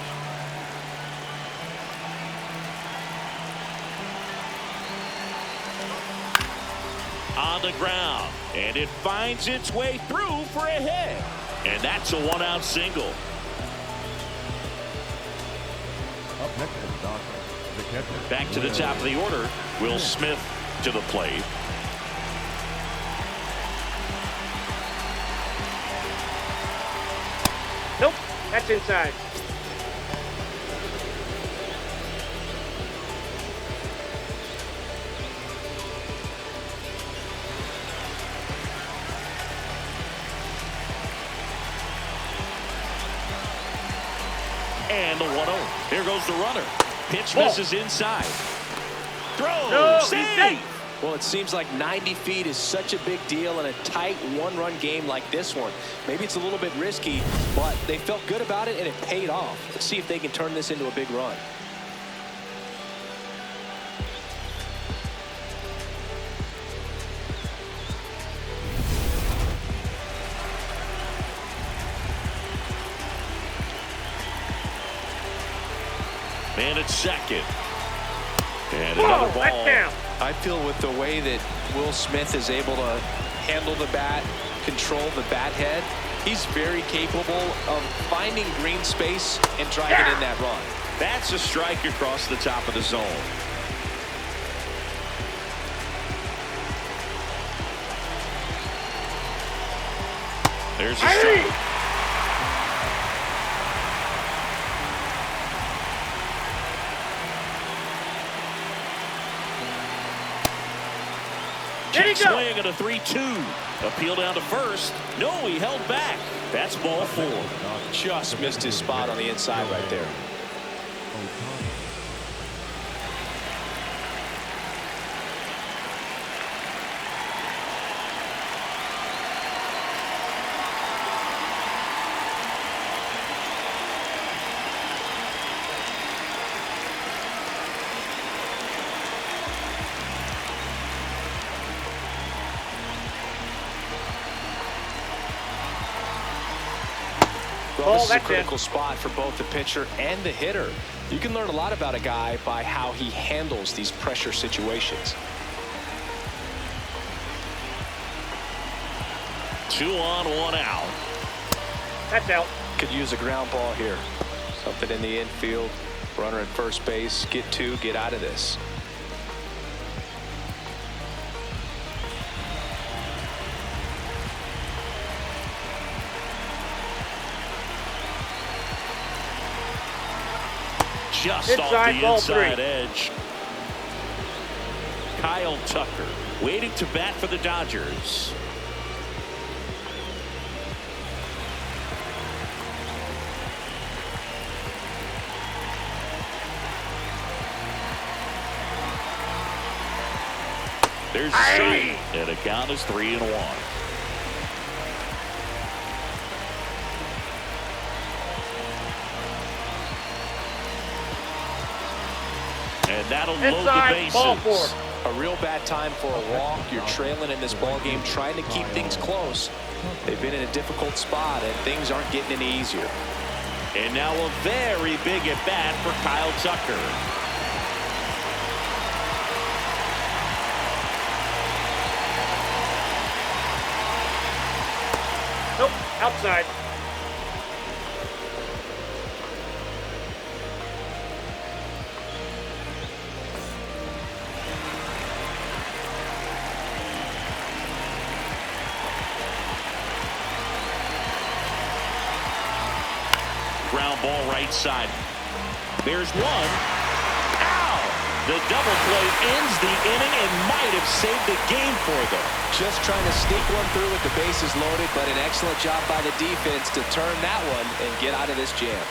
On the ground, and it finds its way through for a hit. And that's a one-out single. Up next for the Dodgers, the catcher. Back to the top of the order. Will Smith to the plate. Nope, that's inside. And the 1-0. Here goes the runner. Pitch misses inside. Throw. No, he's Save. safe. Well, it seems like 90 feet is such a big deal in a tight one-run game like this one. Maybe it's a little bit risky, but they felt good about it, and it paid off. Let's see if they can turn this into a big run. Man at second. And another ball. That's down. I feel with the way that Will Smith is able to handle the bat, control the bat head, he's very capable of finding green space and driving in that run. That's a strike across the top of the zone. There's a strike. Check swing at a 3-2. Appeal down to first. No, he held back. That's ball 4. Just missed his spot on the inside right there. Well, this is a critical spot for both the pitcher and the hitter. You can learn a lot about a guy by how he handles these pressure situations. 2 on, 1 out. That's out. Could use a ground ball here. Something in the infield. Runner at first base. Get 2, get out of this. Just off Inside, the ball inside 3. edge. Kyle Tucker waiting to bat for the Dodgers. There's a strike, and the count is 3-1. And that'll load the Inside, bases. ball 4. A real bad time for a walk. You're trailing in this ball game, trying to keep things close. They've been in a difficult spot, and things aren't getting any easier. And now a very big at bat for Kyle Tucker. Nope, outside. Ground ball right side. There's one. Ow! The double play ends the inning and might have saved the game for them. Just trying to sneak one through with the bases loaded, but an excellent job by the defense to turn that one and get out of this jam.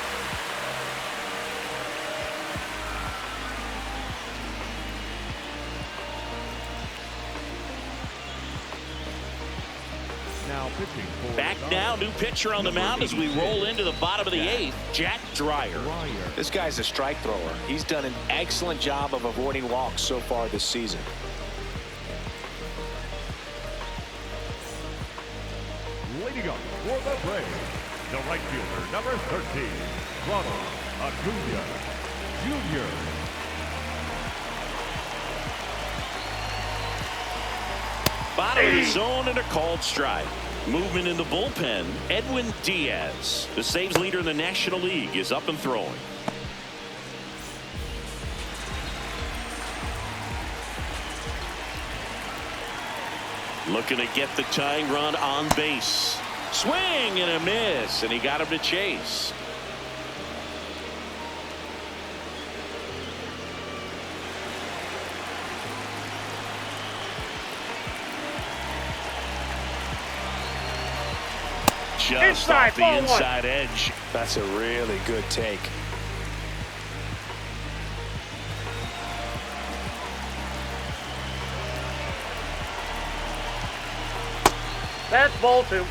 Now pitching for Back now, new pitcher on the mound as we roll into the bottom of the eighth, Jack Dreyer. This guy's a strike thrower. He's done an excellent job of avoiding walks so far this season. Leading up for the Braves, the right fielder, number 13, Ronald Acuna Jr. Bottom of the zone and a called strike. Movement in the bullpen. Edwin Diaz, the saves leader in the National League, is up and throwing. Looking to get the tying run on base. Swing and a miss, and he got him to chase. Just Inside, off the ball inside edge. That's a really good take. That's ball two.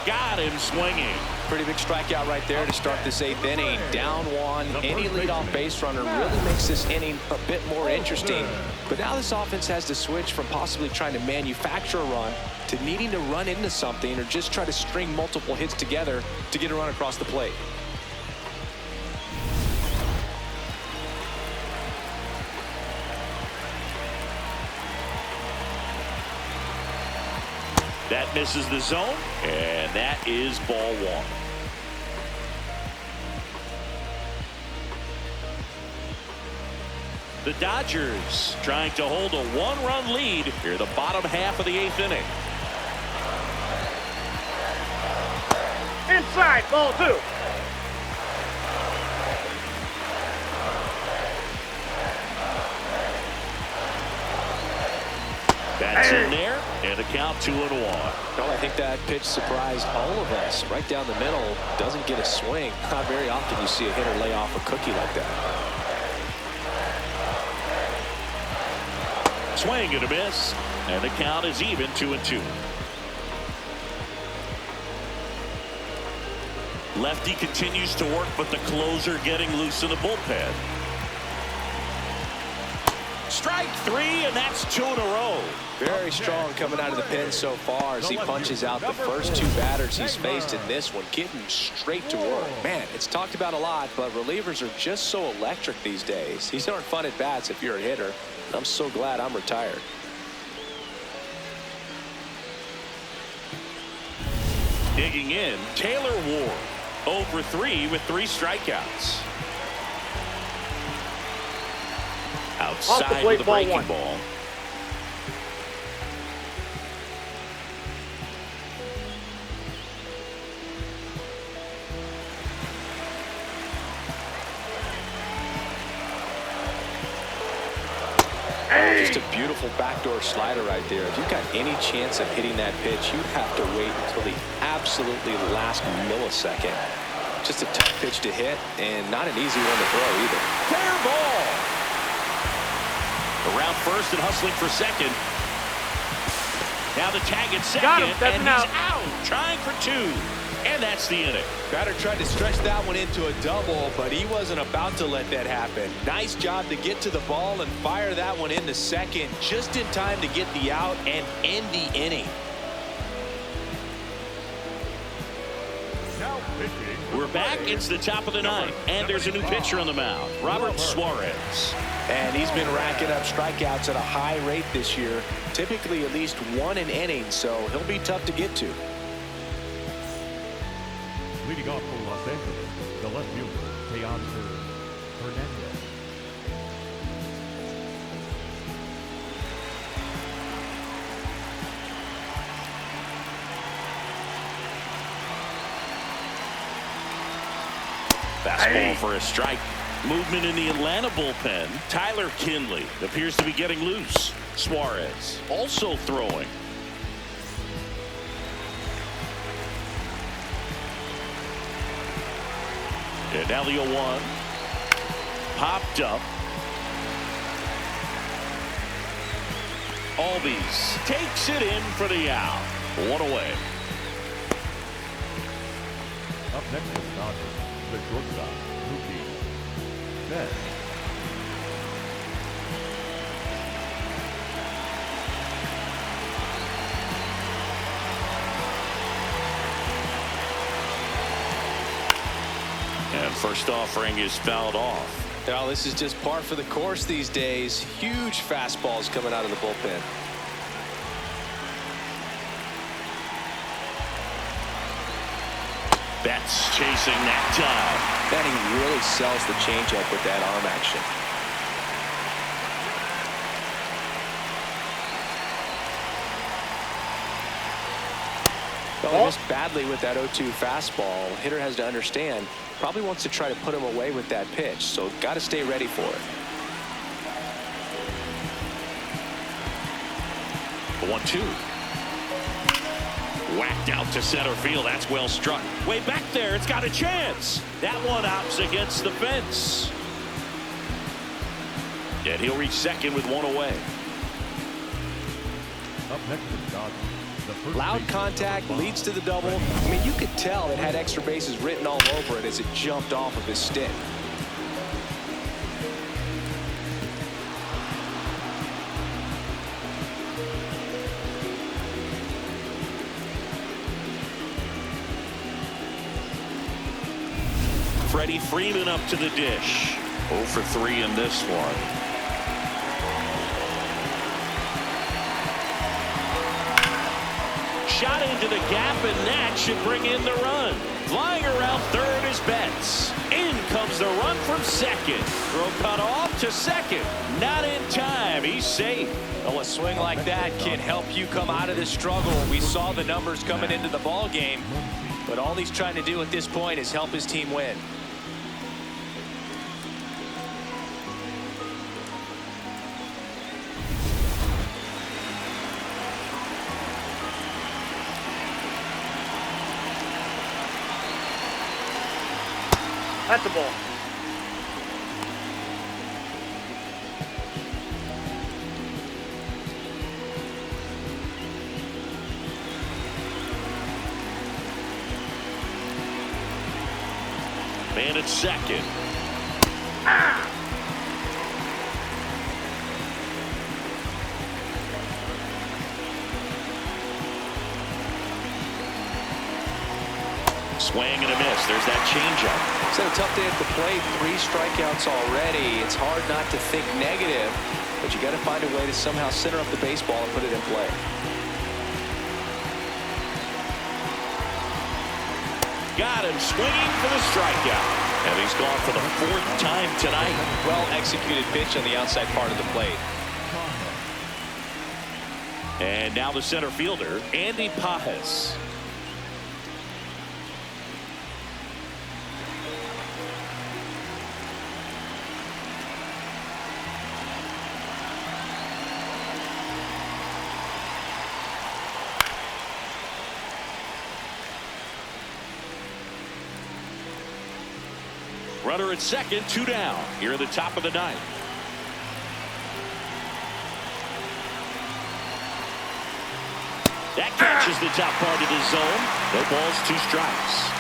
Got him swinging. Pretty big strikeout right there to start this eighth inning. Down one. Any leadoff base runner really makes this inning a bit more interesting. But now this offense has to switch from possibly trying to manufacture a run to needing to run into something or just try to string multiple hits together to get a run across the plate. That misses the zone, and that is ball one. The Dodgers trying to hold a one-run lead here, the bottom half of the eighth inning. Inside, ball two. That's in there, and a count 2-1. Well, I think that pitch surprised all of us. Right down the middle, doesn't get a swing. Not very often you see a hitter lay off a cookie like that. Swing and a miss, and the count is even 2-2. Lefty continues to work, but the closer getting loose in the bullpen. Strike three, and that's 2 in a row. Very strong coming out of the pen so far as he punches out the first two batters he's faced in this one, getting straight to work. Man, it's talked about a lot, but relievers are just so electric these days. These aren't fun at bats if you're a hitter. I'm so glad I'm retired. Digging in, Taylor Ward, 0 for 3 with 3 strikeouts. Outside with a breaking ball. Just a beautiful backdoor slider right there. If you've got any chance of hitting that pitch, you have to wait until the absolutely last millisecond. Just a tough pitch to hit and not an easy one to throw either. Fair ball. Around first and hustling for second. Now the tag at second, Got him, and he's out, trying for 2. And that's the inning. Batter tried to stretch that one into a double, but he wasn't about to let that happen. Nice job to get to the ball and fire that one into second just in time to get the out and end the inning. Now pitching. We're back. It's the top of the ninth, and there's a new pitcher on the mound, Robert Suarez. And he's been racking up strikeouts at a high rate this year, typically at least one an inning, so he'll be tough to get to. Leading off for Los Angeles, the left fielder, Teoscar Hernandez. Fastball for a strike. Movement in the Atlanta bullpen. Tyler Kinley appears to be getting loose. Suarez also throwing. And now the 0-1. Popped up. Albies takes it in for the out. One away. Up next is Dodgers, the shortstop, Mookie Betts. And first offering is fouled off. Now, this is just par for the course these days. Huge fastballs coming out of the bullpen. Betts chasing that time. Man, he really sells the changeup with that arm action. Well, he missed badly with that 0-2 fastball. Hitter has to understand, probably wants to try to put him away with that pitch, so got to stay ready for it. The 1-2. Whacked out to center field. That's well struck. Way back there. It's got a chance. That one opts against the fence. And he'll reach second with one away. Up next is Dodgers. The first Loud baseman, contact number leads to the 5, double. Randy. I mean, you could tell it had extra bases written all over it as it jumped off of his stick. Freddie Freeman up to the dish. 0 for 3 in this one. Shot into the gap, and that should bring in the run. Flying around third is Betts. In comes the run from second. Throw cut off to second. Not in time. He's safe. Well, a swing like that can help you come out of this struggle. We saw the numbers coming into the ball game, but all he's trying to do at this point is help his team win. That's a ball. Man at second. Swing and a miss. There's that changeup. It's had a tough day at the plate. 3 strikeouts already. It's hard not to think negative, but you got to find a way to somehow center up the baseball and put it in play. Got him swinging for the strikeout. And he's gone for the 4th time tonight. Well executed pitch on the outside part of the plate. And now the center fielder, Andy Pajes. Runner at second, 2 down. Here at the top of the 9th. That catches the top part of the zone. No balls, 2 strikes.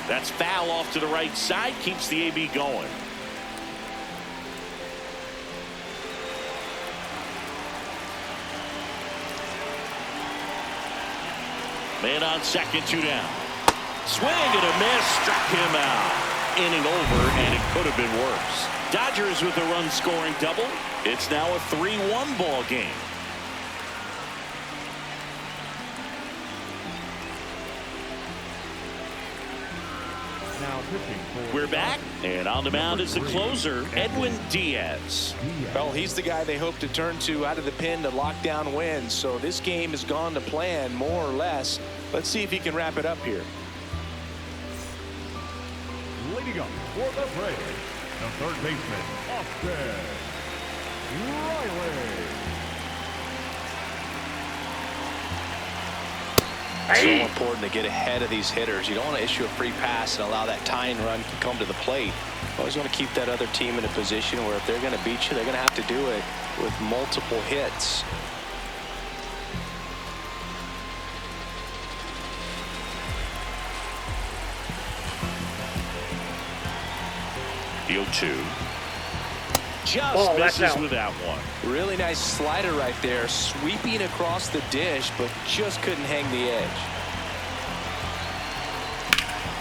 That's foul off to the right side, keeps the AB going. Man on second, 2 down. Swing and a miss, struck him out. Inning over, and it could have been worse. Dodgers with a run-scoring double. It's now a 3-1 ball game. We're back, and on the mound is the closer, Edwin Diaz. Well, he's the guy they hope to turn to out of the pen to lock down wins. So this game has gone to plan, more or less. Let's see if he can wrap it up here. Leading up for the Braves, the third baseman, Austin Riley. It's so important to get ahead of these hitters. You don't want to issue a free pass and allow that tying run to come to the plate. You always want to keep that other team in a position where if they're going to beat you, they're going to have to do it with multiple hits. The 0-2. Just misses with that one. Really nice slider right there, sweeping across the dish, but just couldn't hang the edge.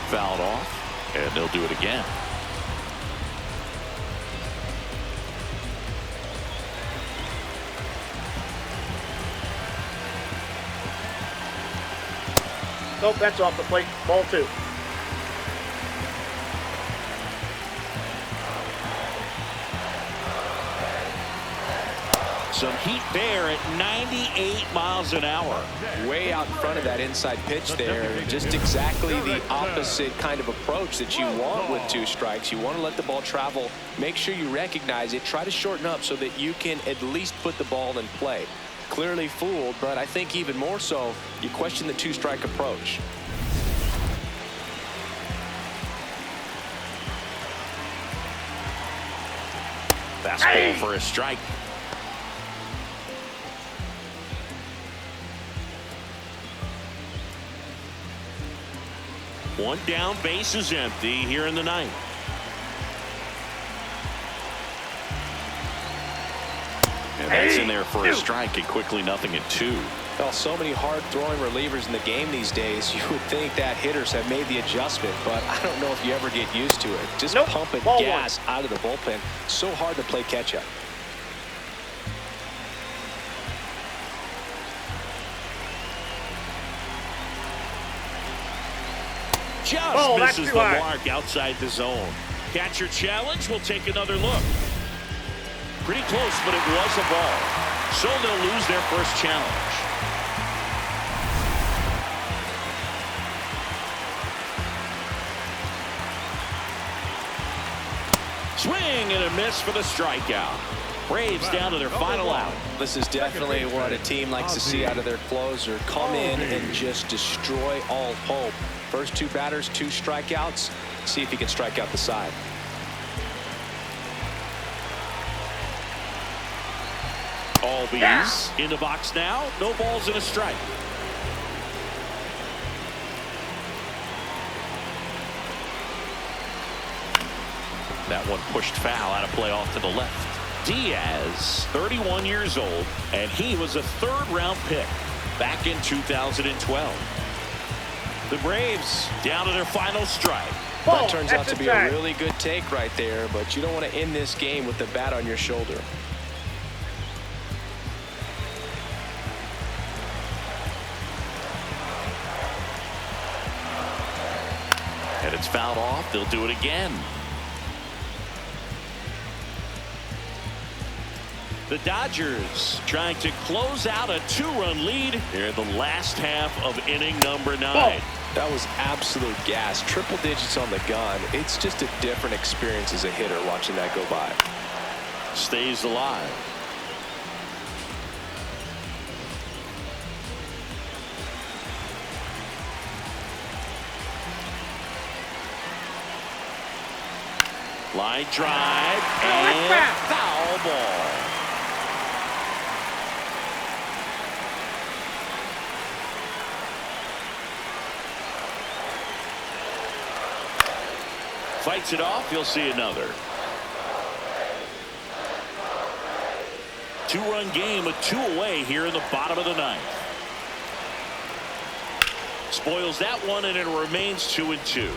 Fouled off, and they'll do it again. Nope, that's off the plate. Ball 2. Some heat there at 98 miles an hour. Way out in front of that inside pitch there. Just exactly the opposite kind of approach that you want with 2 strikes. You want to let the ball travel. Make sure you recognize it. Try to shorten up so that you can at least put the ball in play. Clearly fooled, but I think even more so, you question the 2-strike approach. Fastball for a strike. One down, base is empty here in the 9th. And that's in there for a strike, and quickly nothing at 2. Well, so many hard-throwing relievers in the game these days, you would think that hitters have made the adjustment, but I don't know if you ever get used to it. Just pumping gas out of the bullpen. So hard to play catch-up. Just misses the mark outside the zone. Catcher challenge. We'll take another look. Pretty close, but it was a ball. So they'll lose their first challenge. Swing and a miss for the strikeout. Braves down to their final out. This is definitely what a team likes to see out of their closer. Come in and just destroy all hope. First 2 batters, 2 strikeouts. See if he can strike out the side. Albies in the box now. No balls and a strike. That one pushed foul out of play off to the left. Diaz, 31 years old, and he was a 3rd-round pick back in 2012. The Braves down to their final strike. That turns out to be a really good take right there, but you don't want to end this game with the bat on your shoulder. And it's fouled off. They'll do it again. The Dodgers trying to close out a 2-run lead here in the last half of inning number 9. That was absolute gas. Triple digits on the gun. It's just a different experience as a hitter watching that go by. Stays alive. Line drive and foul ball. Fights it off. You'll see another. Two-run game with 2 away here in the bottom of the 9th. Spoils that one, and it remains 2-2.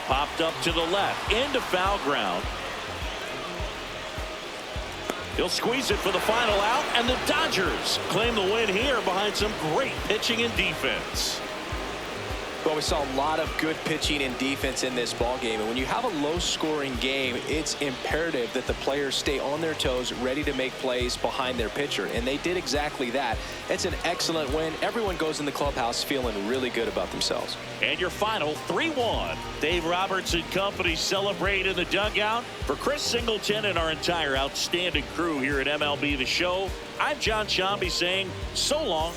Popped up to the left into foul ground. He'll squeeze it for the final out, and the Dodgers claim the win here behind some great pitching and defense. Well, we saw a lot of good pitching and defense in this ball game, and when you have a low-scoring game, it's imperative that the players stay on their toes, ready to make plays behind their pitcher, and they did exactly that. It's an excellent win. Everyone goes in the clubhouse feeling really good about themselves. And your final 3-1. Dave Roberts and company celebrate in the dugout. For Chris Singleton and our entire outstanding crew here at MLB The Show, I'm John Shambi saying so long.